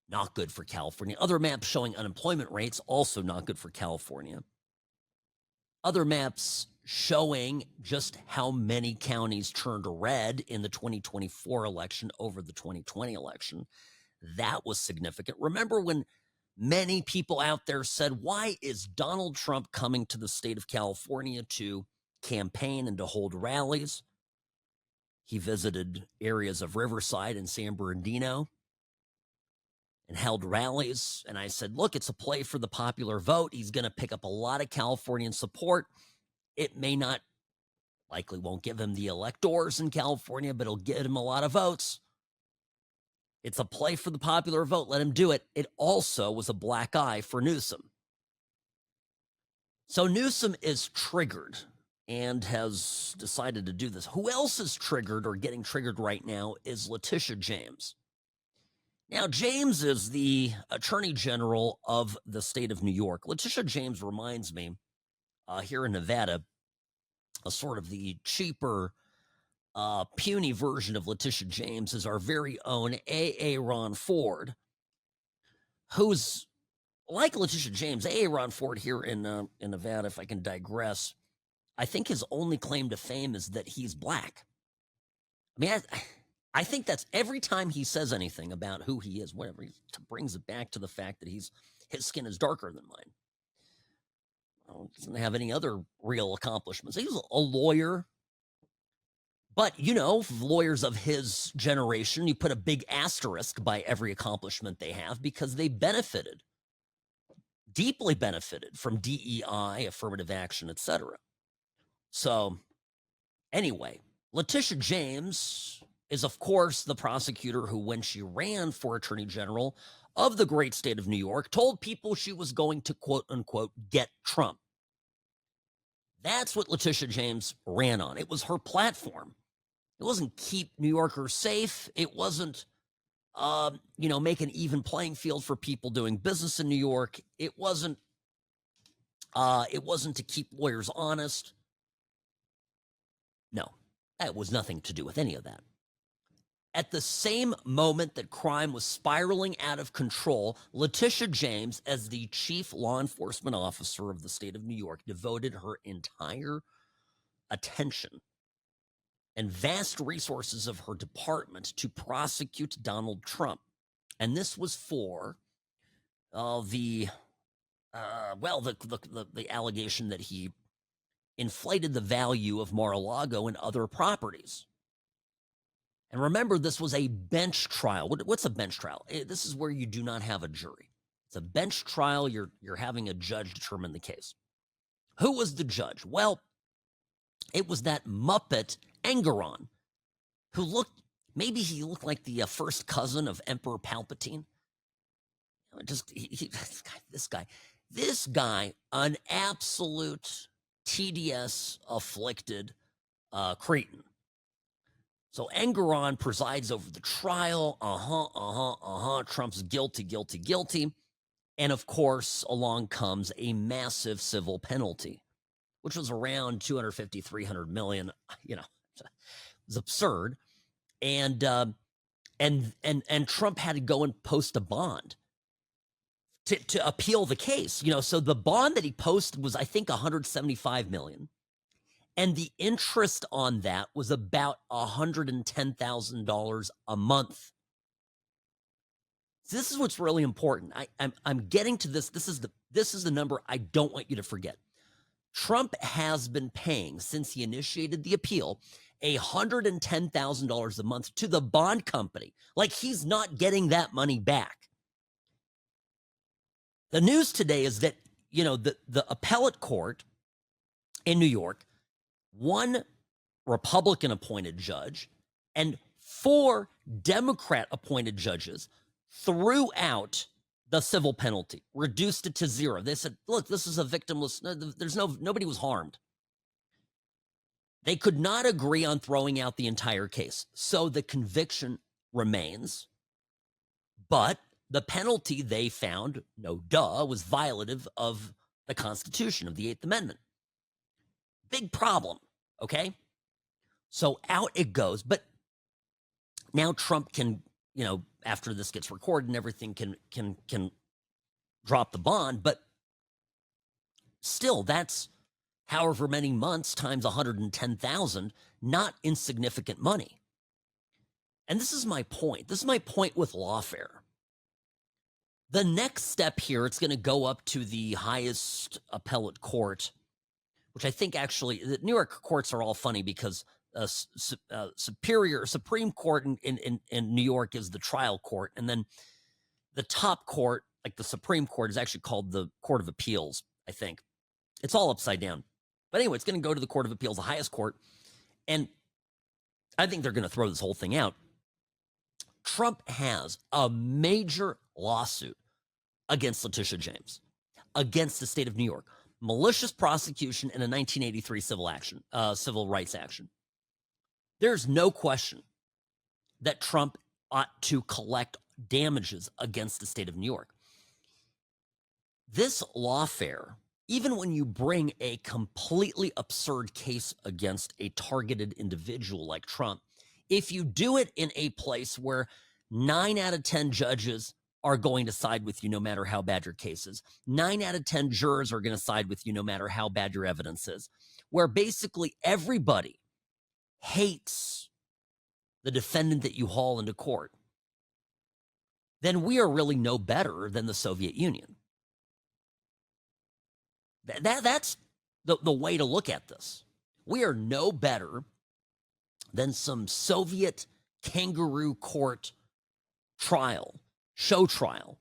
Not good for California. Other maps showing unemployment rates, also not good for California. Other maps showing just how many counties turned red in the 2024 election over the 2020 election. That was significant. Remember when Many people out there said, why is Donald Trump coming to the state of California to campaign and to hold rallies? He visited areas of Riverside and San Bernardino and held rallies. And I said, look, it's a play for the popular vote. He's going to pick up a lot of Californian support. It may not, likely won't give him the electors in California, but it'll get him a lot of votes. It's a play for the popular vote. Let him do it. It also was a black eye for Newsom. So Newsom is triggered and has decided to do this. Who else is triggered or getting triggered right now is Letitia James. Now, James is the Attorney General of the state of New York. Letitia James reminds me, here in Nevada, a sort of the cheaper, puny version of Letitia James is our very own A.A. Ron Ford, who's like Letitia James. A.A. Ron Ford here in Nevada, if I can digress, I think his only claim to fame is that he's black. I mean, I think that's every time he says anything about who he is, whatever, he brings it back to the fact that his skin is darker than mine. Doesn't have any other real accomplishments. He was a lawyer. But, you know, lawyers of his generation, you put a big asterisk by every accomplishment they have because they benefited, deeply benefited from DEI, affirmative action, etc. So, anyway, Letitia James is, of course, the prosecutor who, when she ran for Attorney General of the great state of New York, told people she was going to, quote unquote, get Trump. That's what Letitia James ran on. It was her platform. It wasn't keep New Yorkers safe. It wasn't, make an even playing field for people doing business in New York. It wasn't to keep lawyers honest. No, that was nothing to do with any of that. At the same moment that crime was spiraling out of control, Letitia James, as the chief law enforcement officer of the state of New York, devoted her entire attention and vast resources of her department to prosecute Donald Trump. And this was for the allegation that he inflated the value of Mar-a-Lago and other properties. And remember, this was a bench trial. What's a bench trial? This is where you do not have a jury. It's a bench trial. You're having a judge determine the case. Who was the judge? Well, it was that Muppet Engeron, who looked like the first cousin of Emperor Palpatine. This guy, an absolute TDS afflicted cretin. So Engeron presides over the trial. Trump's guilty. And of course, along comes a massive civil penalty, which was around 250, 300 million. You know, it's absurd. And Trump had to go and post a bond to appeal the case. You know, so the bond that he posted was, I think, 175 million. And the interest on that was about $110,000 a month. So this is what's really important. I'm getting to this. This is the number I don't want you to forget. Trump has been paying, since he initiated the appeal, $110,000 a month to the bond company. Like, he's not getting that money back. The news today is that, the appellate court in New York, one Republican-appointed judge and 4 Democrat-appointed judges threw out the civil penalty, reduced it to 0. They said, look, this is a victimless, nobody was harmed. They could not agree on throwing out the entire case. So the conviction remains, but the penalty they found, was violative of the Constitution, of the 8th Amendment. Big problem, okay? So out it goes. But now Trump can, after this gets recorded and everything, can drop the bond. But still, that's however many months times 110,000, not insignificant money. And this is my point. This is my point with Lawfare. The next step here, it's going to go up to the highest appellate court, which I think actually, the New York courts are all funny because Supreme Court in New York is the trial court. And then the top court, like the Supreme Court, is actually called the Court of Appeals, I think. It's all upside down. But anyway, it's going to go to the Court of Appeals, the highest court. And I think they're going to throw this whole thing out. Trump has a major lawsuit against Letitia James, against the state of New York. Malicious prosecution in a 1983 civil rights action. There's no question that Trump ought to collect damages against the state of New York. This lawfare, even when you bring a completely absurd case against a targeted individual like Trump, if you do it in a place where 9 out of 10 judges are going to side with you no matter how bad your case is, 9 out of 10 jurors are going to side with you no matter how bad your evidence is, where basically everybody hates the defendant that you haul into court, then we are really no better than the Soviet Union. That's the way to look at this. We are no better than some Soviet kangaroo court trial, show trial,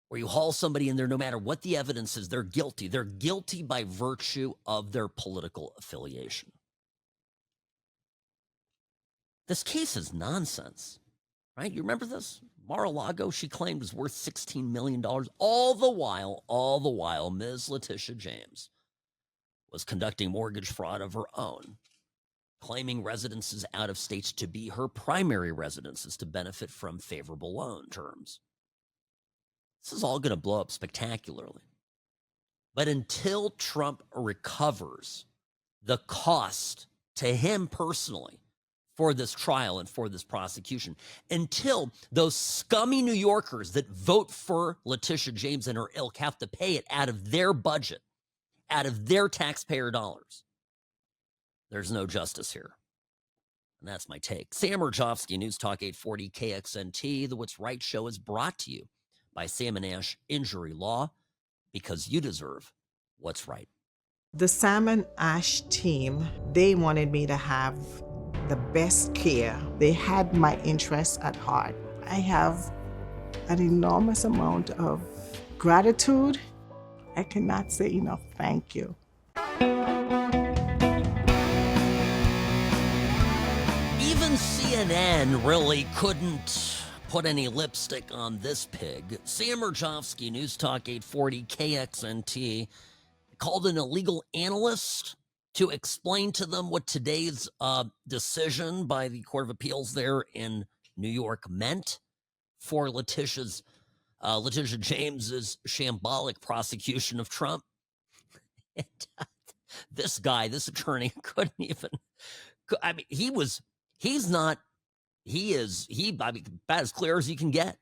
where you haul somebody in there no matter what the evidence is, they're guilty. They're guilty by virtue of their political affiliation. This case is nonsense, right? You remember this? Mar-a-Lago, she claimed, was worth $16 million. All the while, Ms. Letitia James was conducting mortgage fraud of her own, claiming residences out of states to be her primary residences to benefit from favorable loan terms. This is all going to blow up spectacularly. But until Trump recovers the cost to him personally for this trial and for this prosecution, until those scummy New Yorkers that vote for Letitia James and her ilk have to pay it out of their budget, out of their taxpayer dollars, there's no justice here. And that's my take. Sam Mirejovsky, News Talk 840 KXNT. The What's Right show is brought to you by Sam & Ash Injury Law, because you deserve what's right. The Sam & Ash team, they wanted me to have the best care. They had my interests at heart. I have an enormous amount of gratitude. I cannot say enough thank you. Even CNN really couldn't put any lipstick on this pig. Sam Mirejovsky, News Talk 840 KXNT, called an illegal analyst to explain to them what today's decision by the Court of Appeals there in New York meant for Letitia James's shambolic prosecution of Trump. And, this attorney couldn't even, I mean, he's about as clear as you can get.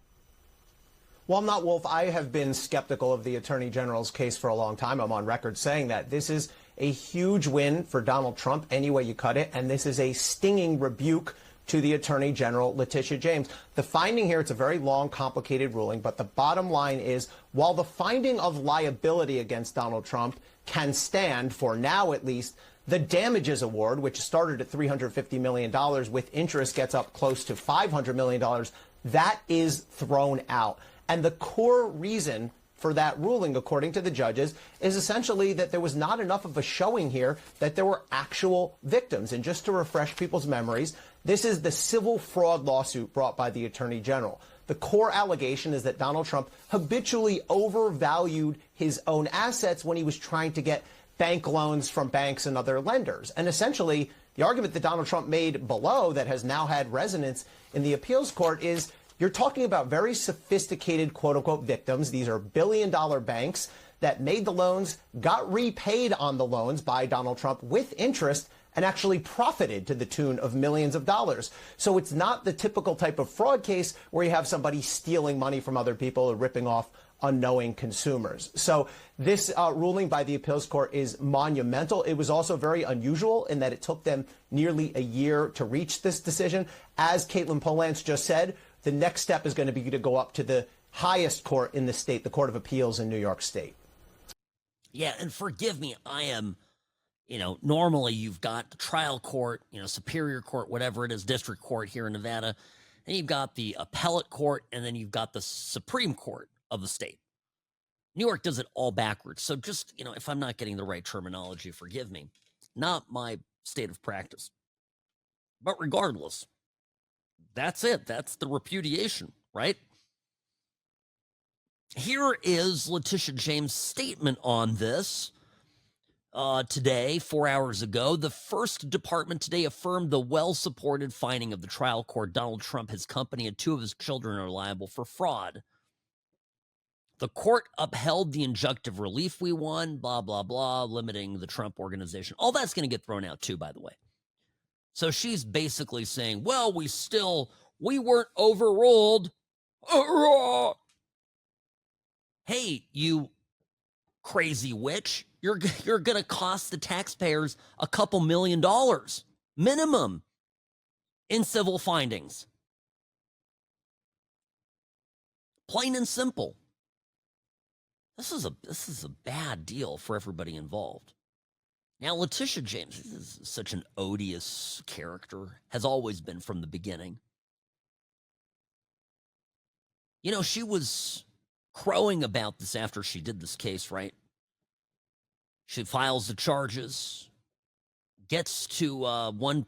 Well, I'm not Wolf. I have been skeptical of the Attorney General's case for a long time. I'm on record saying that this is a huge win for Donald Trump any way you cut it, and this is a stinging rebuke to the Attorney General, Letitia James. The finding here, it's a very long, complicated ruling, but the bottom line is, while the finding of liability against Donald Trump can stand, for now at least, the damages award, which started at $350 million with interest, gets up close to $500 million, that is thrown out. And the core reason for that ruling, according to the judges, is essentially that there was not enough of a showing here that there were actual victims. And just to refresh people's memories, this is the civil fraud lawsuit brought by the Attorney General. The core allegation is that Donald Trump habitually overvalued his own assets when he was trying to get bank loans from banks and other lenders. And essentially, the argument that Donald Trump made below that has now had resonance in the appeals court is you're talking about very sophisticated, quote-unquote, victims. These are billion-dollar banks that made the loans, got repaid on the loans by Donald Trump with interest, and actually profited to the tune of millions of dollars. So it's not the typical type of fraud case where you have somebody stealing money from other people or ripping off unknowing consumers. So this ruling by the appeals court is monumental. It was also very unusual in that it took them nearly a year to reach this decision. As Caitlin Polance just said, the next step is going to be to go up to the highest court in the state, the Court of Appeals in New York State. Yeah, and forgive me, I am, normally you've got the trial court, superior court, whatever it is, district court here in Nevada. Then you've got the appellate court, and then you've got the Supreme Court of the state. New York does it all backwards. So just, if I'm not getting the right terminology, forgive me. Not my state of practice. But regardless, that's it. That's the repudiation, right? Here is Letitia James' statement on this today, 4 hours ago. The First Department today affirmed the well-supported finding of the trial court. Donald Trump, his company, and 2 of his children are liable for fraud. The court upheld the injunctive relief we won, blah, blah, blah, limiting the Trump organization. All that's going to get thrown out too, by the way. So she's basically saying, well, we weren't overruled. Hey, you crazy witch, you're going to cost the taxpayers a couple $1 million minimum in civil findings. Plain and simple. This is a bad deal for everybody involved. Now, Letitia James is such an odious character, has always been from the beginning. She was crowing about this after she did this case, right? She files the charges, gets to one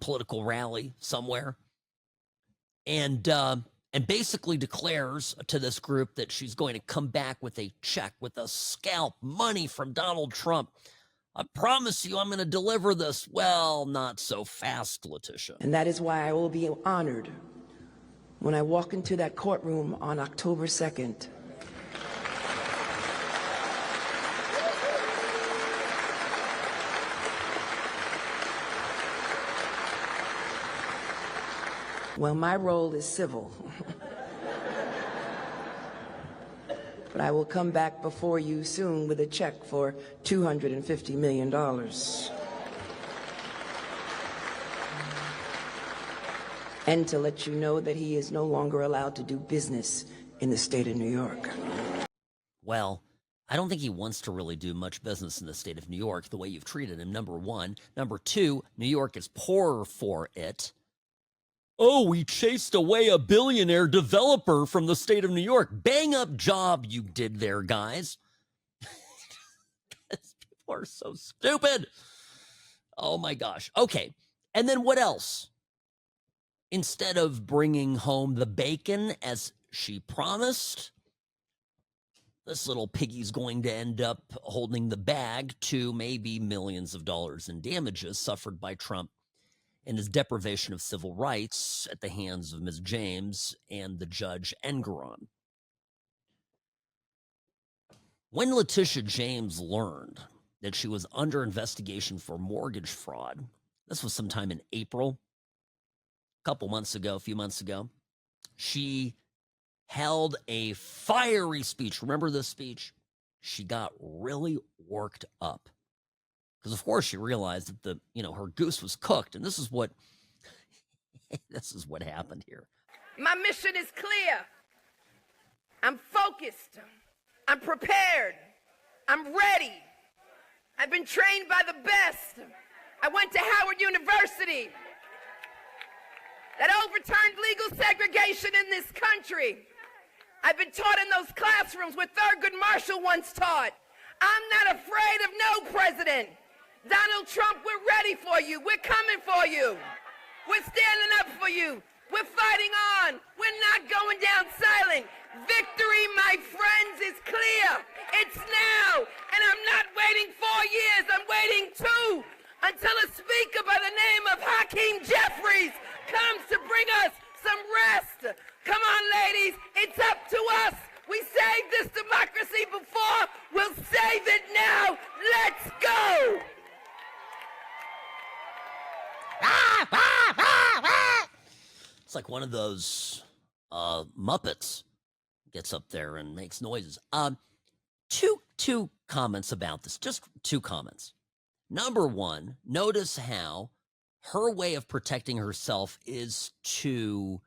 political rally somewhere, and basically declares to this group that she's going to come back with a check, with a scalp, money from Donald Trump. I promise you I'm going to deliver this. Well, not so fast, Letitia. And that is why I will be honored when I walk into that courtroom on October 2nd. Well, my role is civil. But I will come back before you soon with a check for $250 million. And to let you know that he is no longer allowed to do business in the state of New York. Well, I don't think he wants to really do much business in the state of New York the way you've treated him, number one. Number two, New York is poorer for it. Oh, we chased away a billionaire developer from the state of New York. Bang up job you did there, guys. People are so stupid. Oh, my gosh. Okay, and then what else? Instead of bringing home the bacon as she promised, this little piggy's going to end up holding the bag to maybe millions of dollars in damages suffered by Trump and his deprivation of civil rights at the hands of Ms. James and the Judge Engeron. When Letitia James learned that she was under investigation for mortgage fraud, this was sometime in April, a few months ago, she held a fiery speech. Remember this speech? She got really worked up. Because, of course, she realized that her goose was cooked. And this is what happened here. My mission is clear. I'm focused. I'm prepared. I'm ready. I've been trained by the best. I went to Howard University. That overturned legal segregation in this country. I've been taught in those classrooms where Thurgood Marshall once taught. I'm not afraid of no president. Donald Trump, we're ready for you. We're coming for you. We're standing up for you. We're fighting on. We're not going down silent. Victory, my friends, is clear. It's now. And I'm not waiting 4 years. I'm waiting 2 until a speaker by the name of Hakeem Jeffries comes to bring us some rest. Come on, ladies. It's up to us. We saved this democracy before. We'll save it now. Let's go. It's like one of those Muppets gets up there and makes noises. Two comments about this. Just 2 comments. Number one, notice how her way of protecting herself is to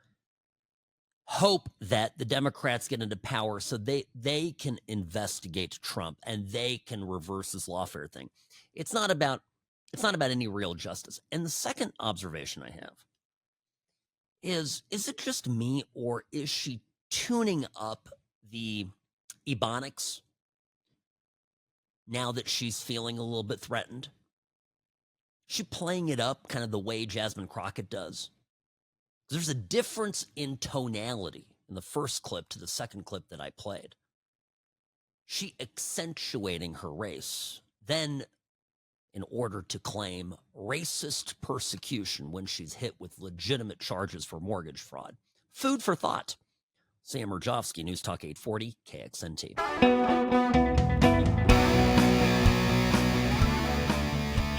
hope that the Democrats get into power so they can investigate Trump and they can reverse this lawfare thing. It's not about any real justice. And the second observation I have is it just me, or is she tuning up the ebonics now that she's feeling a little bit threatened? Is she playing it up kind of the way Jasmine Crockett does? There's a difference in tonality in the first clip to the second clip that I played. She accentuating her race, then in order to claim racist persecution when she's hit with legitimate charges for mortgage fraud. Food for thought. Sam Mirejovsky, News Talk 840, KXNT.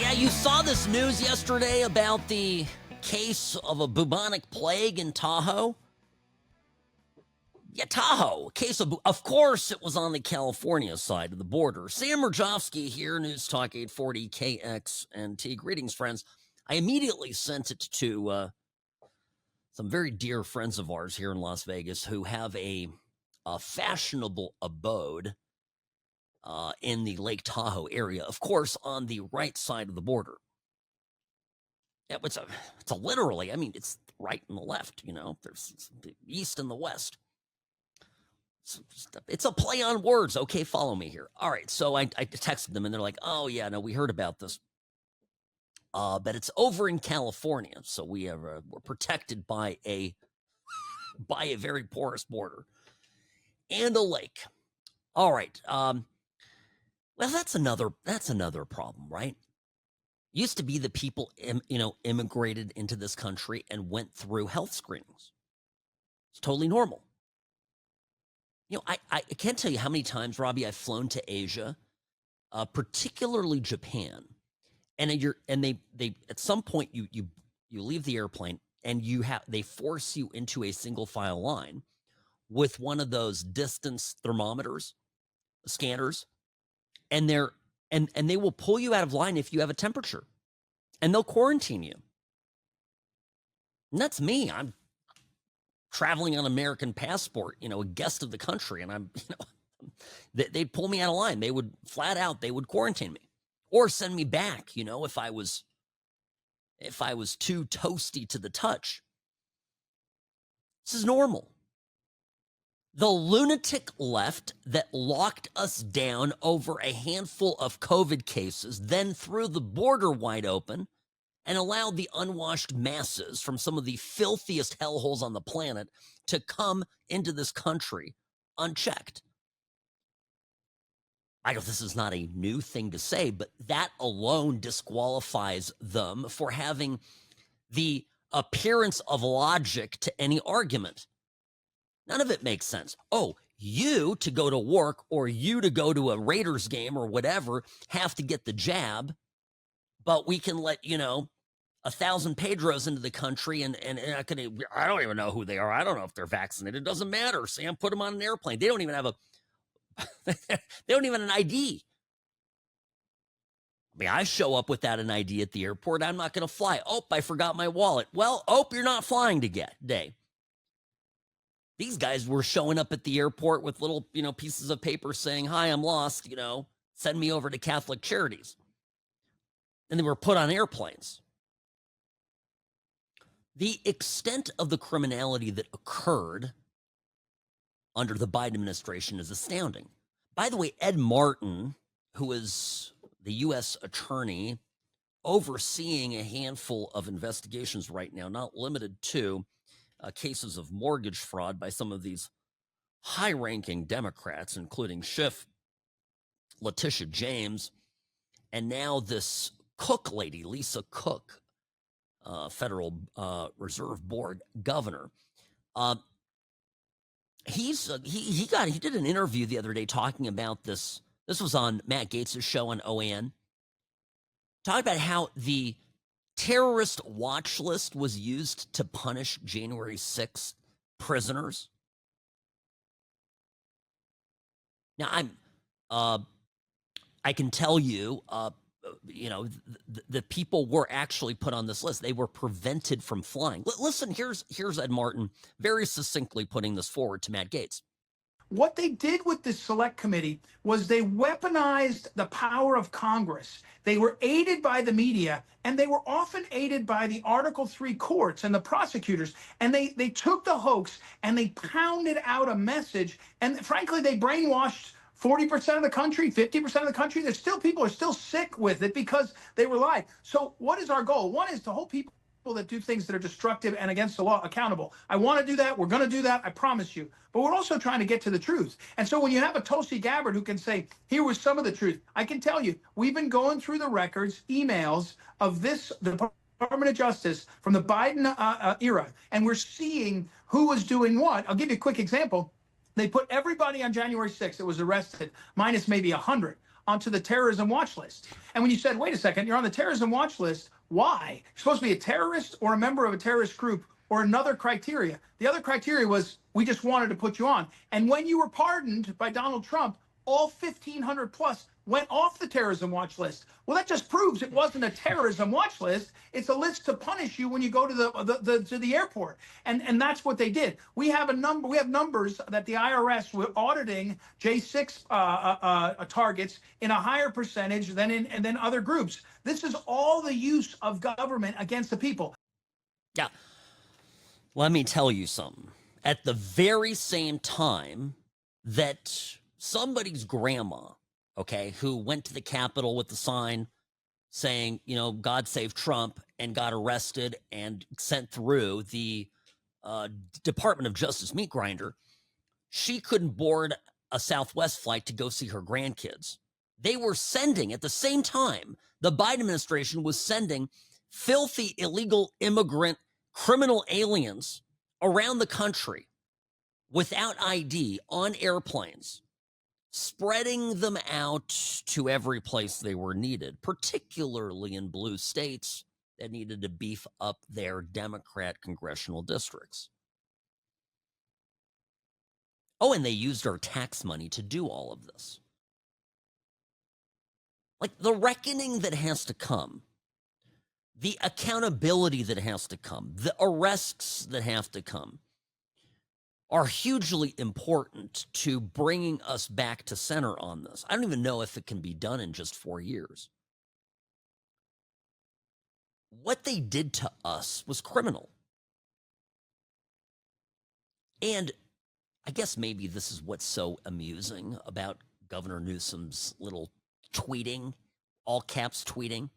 Yeah, you saw this news yesterday about the case of a bubonic plague in Tahoe. Yeah, Tahoe. Case of course, it was on the California side of the border. Sam Mirejovsky here, News Talk 840 KXNT. Greetings, friends. I immediately sent it to some very dear friends of ours here in Las Vegas who have a fashionable abode in the Lake Tahoe area. Of course, on the right side of the border. Yeah, it's a literally, I mean, it's right and the left, you know. There's the east and the west. It's a play on words. Okay, follow me here. All right, so I texted them, and they're like, oh, yeah, no, we heard about this. But it's over in California, so we're protected by a very porous border and a lake. All right. Well, that's another problem, right? Used to be that people, immigrated into this country and went through health screenings. It's totally normal. You know, I can't tell you how many times, Robbie, I've flown to Asia, particularly Japan, and they at some point you leave the airplane and they force you into a single file line with one of those distance thermometers, scanners, and they will pull you out of line if you have a temperature, and they'll quarantine you. And that's me. I'm traveling on American passport, a guest of the country, and I'm, they'd pull me out of line. They would they would quarantine me or send me back, if I was too toasty to the touch. This is normal. The lunatic left that locked us down over a handful of COVID cases, then threw the border wide open and allowed the unwashed masses from some of the filthiest hellholes on the planet to come into this country unchecked. I know this is not a new thing to say, but that alone disqualifies them for having the appearance of logic to any argument. None of it makes sense. Oh, you to go to work or you to go to a Raiders game or whatever have to get the jab, but we can let, 1,000 Pedros into the country and I don't even know who they are. I don't know if they're vaccinated. It doesn't matter. Sam, put them on an airplane. They don't even have they don't even have an ID. I mean, I show up without an ID at the airport. I'm not going to fly. Oh, I forgot my wallet. Well, you're not flying today. These guys were showing up at the airport with little, pieces of paper saying, hi, I'm lost, send me over to Catholic Charities. And they were put on airplanes. The extent of the criminality that occurred under the Biden administration is astounding. By the way, Ed Martin, who is the U.S. attorney overseeing a handful of investigations right now, not limited to cases of mortgage fraud by some of these high-ranking Democrats, including Schiff, Letitia James, and now this Cook lady, Lisa Cook, Federal Reserve Board governor. He did an interview the other day talking about this. This was on Matt Gaetz' show on OAN. Talking about how the terrorist watch list was used to punish January 6th prisoners. Now I can tell you, the people were actually put on this list. They were prevented from flying. Listen, here's Ed Martin very succinctly putting this forward to Matt Gaetz. What they did with this select committee was they weaponized the power of Congress. They were aided by the media, and they were often aided by the Article 3 courts and the prosecutors. And they took the hoax and they pounded out a message. And frankly, they brainwashed 40% of the country, 50% of the country. There's still people are still sick with it because they were lied. So what is our goal? One is to hold people that do things that are destructive and against the law accountable. I want to do that. We're going to do that. I promise you. But we're also trying to get to the truth. And so when you have a Tulsi Gabbard who can say, here was some of the truth, I can tell you, we've been going through the records, emails of this Department of Justice from the Biden era, and we're seeing who was doing what. I'll give you a quick example. They put everybody on January 6th that was arrested, minus maybe 100, onto the terrorism watch list. And when you said, wait a second, you're on the terrorism watch list, why? You're supposed to be a terrorist or a member of a terrorist group or another criteria. The other criteria was we just wanted to put you on. And when you were pardoned by Donald Trump, all 1,500 plus went off the terrorism watch list. Well, that just proves it wasn't a terrorism watch list. It's a list to punish you when you go to the airport. And that's what they did. We have numbers that the IRS were auditing J6 targets in a higher percentage than other groups. This is all the use of government against the people. Yeah. Let me tell you something. At the very same time that somebody's grandma, okay, who went to the Capitol with the sign saying, God save Trump, and got arrested and sent through the Department of Justice meat grinder, she couldn't board a Southwest flight to go see her grandkids. They were sending, at the same time, the Biden administration was sending filthy, illegal immigrant, criminal aliens around the country without ID on airplanes, spreading them out to every place they were needed, particularly in blue states that needed to beef up their Democrat congressional districts. Oh, and they used our tax money to do all of this. Like, the reckoning that has to come, the accountability that has to come, the arrests that have to come are hugely important to bringing us back to center on this. I don't even know if it can be done in just 4 years. What they did to us was criminal. And I guess maybe this is what's so amusing about Governor Newsom's little tweeting, all caps tweeting,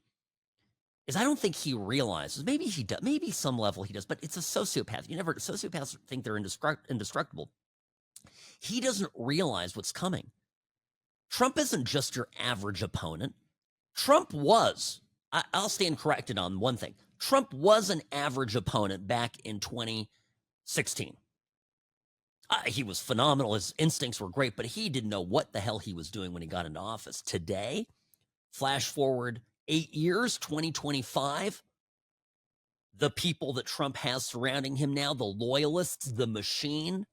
is I don't think he realizes, maybe he does, maybe some level he does, but it's a sociopath. Sociopaths think they're indestructible. He doesn't realize what's coming. Trump isn't just your average opponent. Trump was, I'll stand corrected on one thing. Trump was an average opponent back in 2016. He was phenomenal. His instincts were great, but he didn't know what the hell he was doing when he got into office. Today, flash forward 8 years, 2025, the people that Trump has surrounding him now, the loyalists, the machine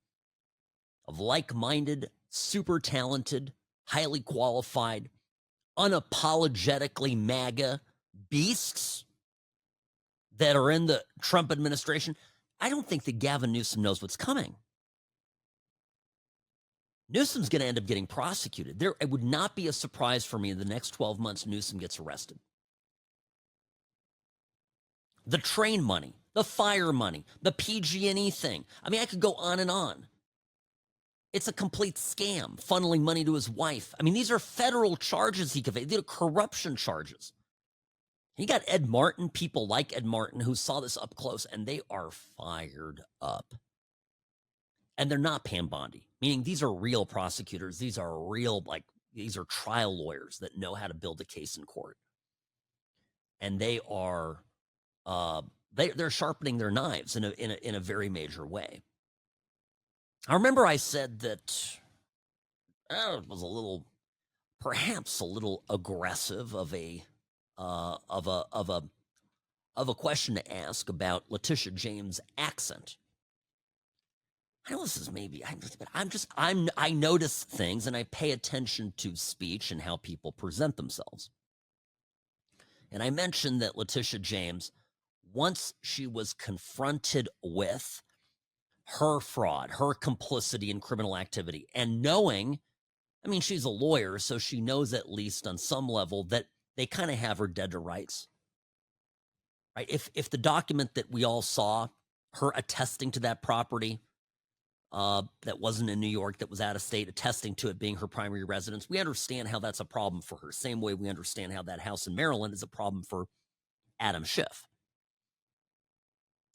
of like-minded, super talented, highly qualified, unapologetically MAGA beasts that are in the Trump administration. I don't think that Gavin Newsom knows what's coming. Newsom's going to end up getting prosecuted. It would not be a surprise for me in the next 12 months Newsom gets arrested. The train money, the fire money, the PG&E thing. I mean, I could go on and on. It's a complete scam, funneling money to his wife. I mean, these are federal charges he could face. These are corruption charges. He got Ed Martin, people like Ed Martin, who saw this up close, and they are fired up. And they're not Pam Bondi, meaning these are real prosecutors. These are real, these are trial lawyers that know how to build a case in court. And they are, they're sharpening their knives in a very major way. I remember I said that it was perhaps a little aggressive of a question to ask about Letitia James' accent. I know this is maybe, I notice things and I pay attention to speech and how people present themselves. And I mentioned that Letitia James, once she was confronted with her fraud, her complicity in criminal activity, and knowing, I mean, she's a lawyer, so she knows at least on some level that they kind of have her dead to rights. Right? If the document that we all saw, her attesting to that property, that wasn't in New York, that was out of state, attesting to it being her primary residence, we understand how that's a problem for her. Same way we understand how that house in Maryland is a problem for Adam Schiff.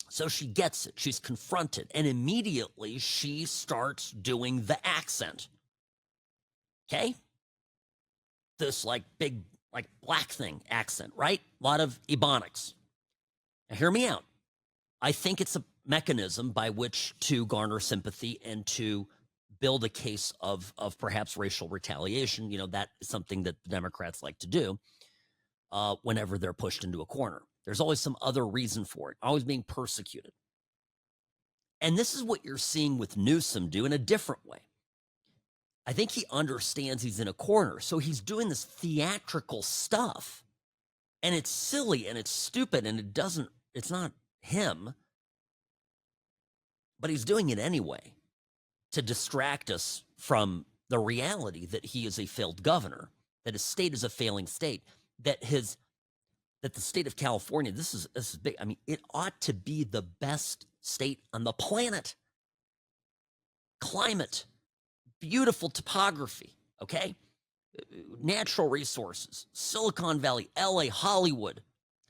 So she gets it. She's confronted. And immediately she starts doing the accent. Okay? This like big, like black thing accent, right? A lot of Ebonics. Now hear me out. I think it's a mechanism by which to garner sympathy and to build a case of perhaps racial retaliation. You know, that is something that the Democrats like to do whenever they're pushed into a corner. There's always some other reason for it, always being persecuted. And this is what you're seeing with Newsom do in a different way. I think he understands he's in a corner, so he's doing this theatrical stuff. And it's silly and it's stupid and it's not him, but he's doing it anyway to distract us from the reality that he is a failed governor, that his state is a failing state, that the state of California, this is big. I mean, it ought to be the best state on the planet. Climate, beautiful topography, okay? Natural resources, Silicon Valley, LA, Hollywood,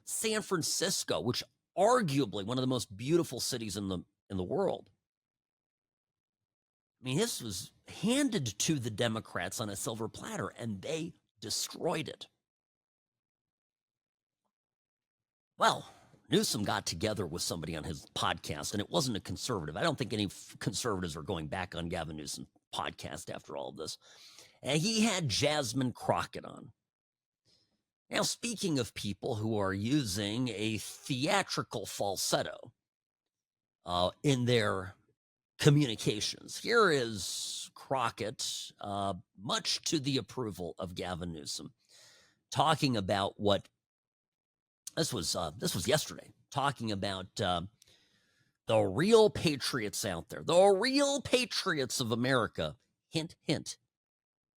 San Francisco, which arguably one of the most beautiful cities in the world. I mean, this was handed to the Democrats on a silver platter, and they destroyed it. Well, Newsom got together with somebody on his podcast, and it wasn't a conservative. I don't think any conservatives are going back on Gavin Newsom's podcast after all of this. And he had Jasmine Crockett on. Now, speaking of people who are using a theatrical falsetto in their communications, here is Crockett, much to the approval of Gavin Newsom, talking about what this was yesterday, talking about the real patriots out there, the real patriots of America. Hint, hint,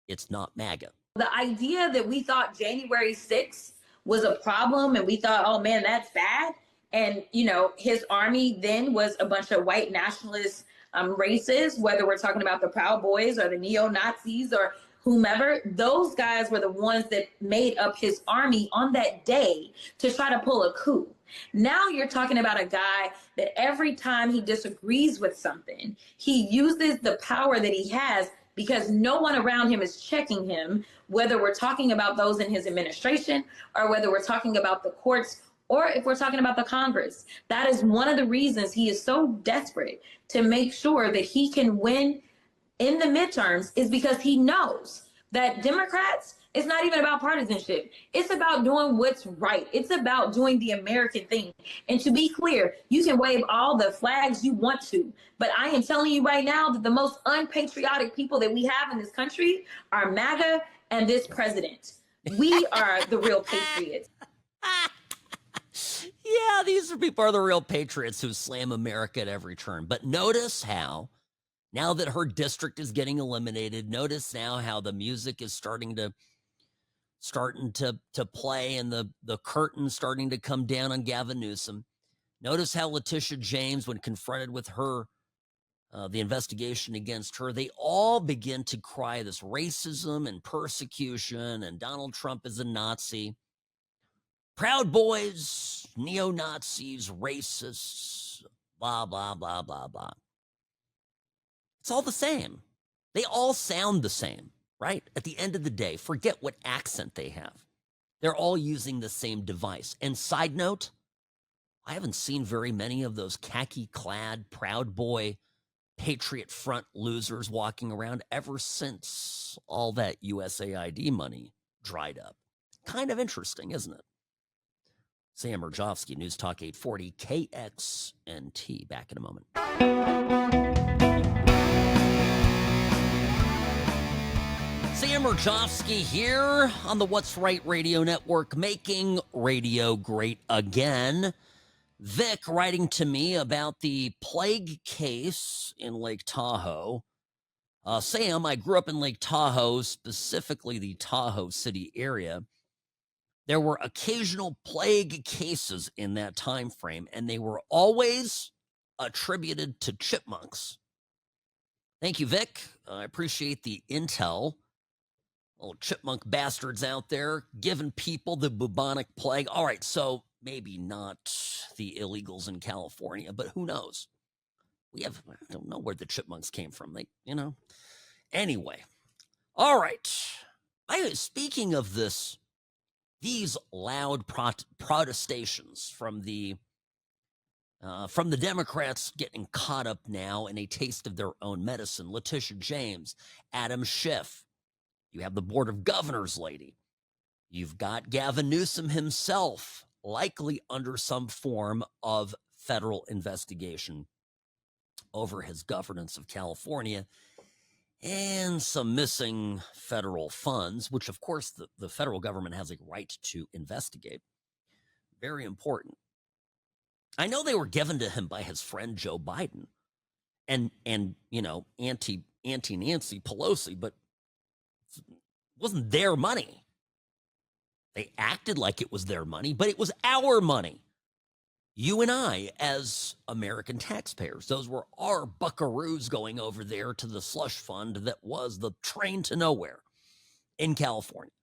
it's not MAGA. The idea that we thought January 6th was a problem and we thought, oh man, that's bad. And, you know, his army then was a bunch of white nationalist races, whether we're talking about the Proud Boys or the neo-Nazis or whomever, those guys were the ones that made up his army on that day to try to pull a coup. Now you're talking about a guy that every time he disagrees with something, he uses the power that he has because no one around him is checking him, whether we're talking about those in his administration or whether we're talking about the courts or if we're talking about the Congress. That is one of the reasons he is so desperate to make sure that he can win in the midterms, is because he knows that Democrats, it's not even about partisanship. It's about doing what's right. It's about doing the American thing. And to be clear, you can wave all the flags you want to, but I am telling you right now that the most unpatriotic people that we have in this country are MAGA and this president. We are the real patriots. Yeah, these people are the real patriots who slam America at every turn. But notice how, now that her district is getting eliminated, notice now how the music is starting to play and the curtain starting to come down on Gavin Newsom. Notice how Letitia James, when confronted with her, the investigation against her, they all begin to cry this racism and persecution and Donald Trump is a Nazi. Proud Boys, neo-Nazis, racists, blah, blah, blah, blah, blah. It's all the same. They all sound the same, right? At the end of the day, forget what accent they have. They're all using the same device. And side note, I haven't seen very many of those khaki-clad Proud Boy Patriot Front losers walking around ever since all that USAID money dried up. Kind of interesting, isn't it? Sam Mirejovsky, News Talk 840, KXNT. Back in a moment. Mirejovsky here on the What's Right Radio Network, making radio great again. Vic writing to me about the plague case in Lake Tahoe. Sam, I grew up in Lake Tahoe, specifically the Tahoe City area. There were occasional plague cases in that time frame, and they were always attributed to chipmunks. Thank you, Vic. I appreciate the intel. Little chipmunk bastards out there giving people the bubonic plague. All right, so maybe not the illegals in California, but who knows? I don't know where the chipmunks came from. Anyway. All right. Speaking of these loud protestations from the Democrats getting caught up now in a taste of their own medicine. Letitia James, Adam Schiff. You have the Board of Governors lady. You've got Gavin Newsom himself, likely under some form of federal investigation over his governance of California and some missing federal funds, which, of course, the federal government has a right to investigate. Very important. I know they were given to him by his friend Joe Biden and Auntie Nancy Pelosi, but it wasn't their money. They acted like it was their money, but it was our money. You and I, as American taxpayers, those were our buckaroos going over there to the slush fund that was the train to nowhere in California.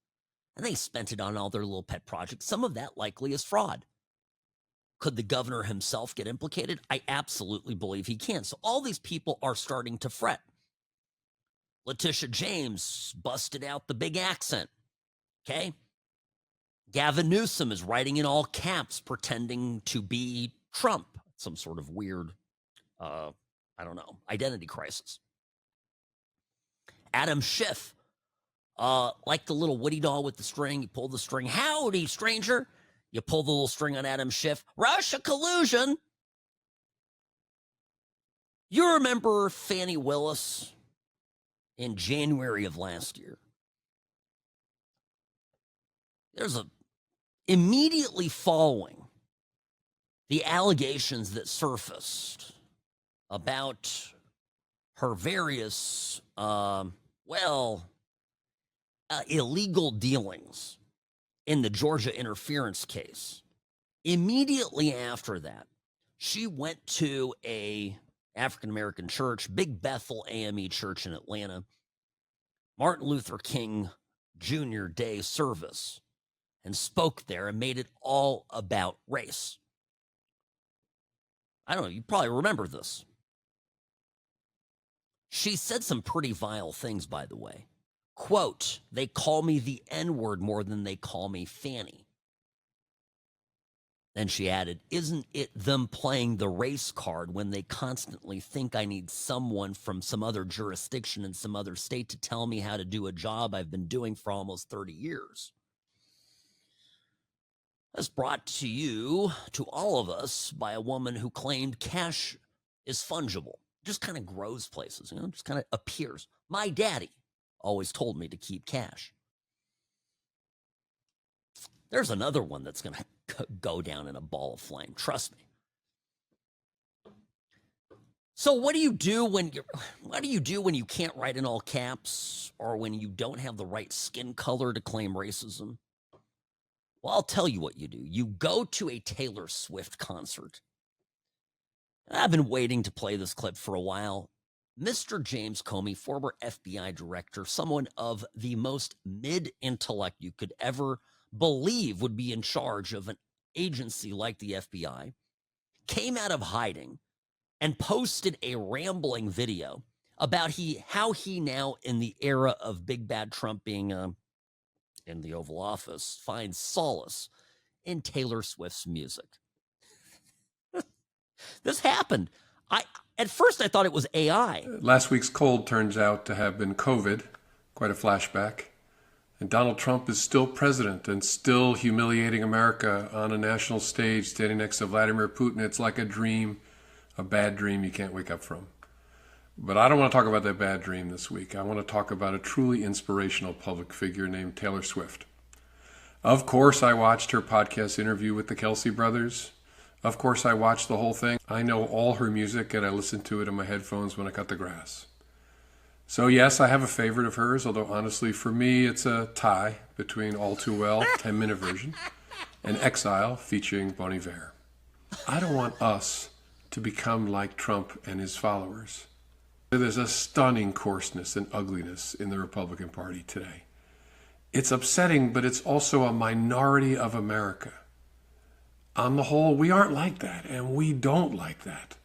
And they spent it on all their little pet projects. Some of that likely is fraud. Could the governor himself get implicated? I absolutely believe he can. So all these people are starting to fret. Letitia James busted out the big accent. Okay? Gavin Newsom is writing in all caps, pretending to be Trump. Some sort of weird, identity crisis. Adam Schiff, like the little Woody doll with the string, you pull the string. Howdy, stranger. You pull the little string on Adam Schiff. Russia collusion. You remember Fani Willis in January of last year? Immediately following the allegations that surfaced about her various, illegal dealings in the Georgia interference case. Immediately after that, she went to a African-American church, Big Bethel AME Church in Atlanta, Martin Luther King Jr. Day service, and spoke there and made it all about race. I don't know, you probably remember this. She said some pretty vile things, by the way. Quote, they call me the N-word more than they call me Fanny. Then she added, isn't it them playing the race card when they constantly think I need someone from some other jurisdiction in some other state to tell me how to do a job I've been doing for almost 30 years? That's brought to you, to all of us, by a woman who claimed cash is fungible. Just kind of grows places, just kind of appears. My daddy always told me to keep cash. There's another one that's going to go down in a ball of flame. Trust me. So what do you do when you can't write in all caps, or when you don't have the right skin color to claim racism? Well, I'll tell you what you do. You go to a Taylor Swift concert. I've been waiting to play this clip for a while. Mr. James Comey, former FBI director, someone of the most mid-intellect you could ever believe would be in charge of an agency like the FBI, came out of hiding and posted a rambling video about how he now, in the era of Big Bad Trump being in the Oval Office, finds solace in Taylor Swift's music. This happened. At first, I thought it was AI. Last week's cold turns out to have been COVID, quite a flashback. And Donald Trump is still president and still humiliating America on a national stage, standing next to Vladimir Putin. It's like a dream, a bad dream you can't wake up from. But I don't want to talk about that bad dream this week. I want to talk about a truly inspirational public figure named Taylor Swift. Of course, I watched her podcast interview with the Kelsey brothers. Of course, I watched the whole thing. I know all her music, and I listen to it in my headphones when I cut the grass. So yes, I have a favorite of hers, although honestly, for me, it's a tie between All Too Well, 10-minute version, and Exile featuring Bon Iver. I don't want us to become like Trump and his followers. There's a stunning coarseness and ugliness in the Republican Party today. It's upsetting, but it's also a minority of America. On the whole, we aren't like that, and we don't like that.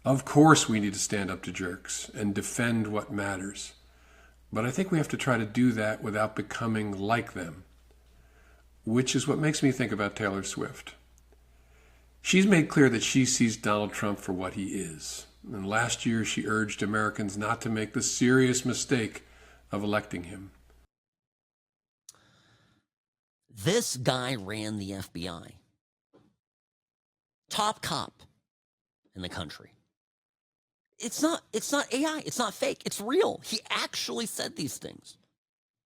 Of course we need to stand up to jerks and defend what matters. But I think we have to try to do that without becoming like them, which is what makes me think about Taylor Swift. She's made clear that she sees Donald Trump for what he is. And last year, she urged Americans not to make the serious mistake of electing him. This guy ran the FBI. Top cop in the country. It's not AI. It's not fake. It's real. He actually said these things.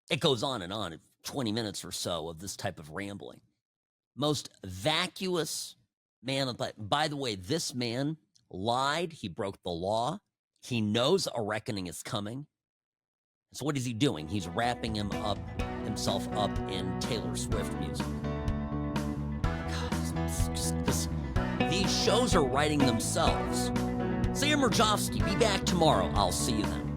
It goes on and on. 20 minutes or so of this type of rambling. Most vacuous man. By the way, this man lied. He broke the law. He knows a reckoning is coming. So what is he doing? He's wrapping himself up in Taylor Swift music. God, these shows are writing themselves. See you, Mirejovsky. Be back tomorrow. I'll see you then.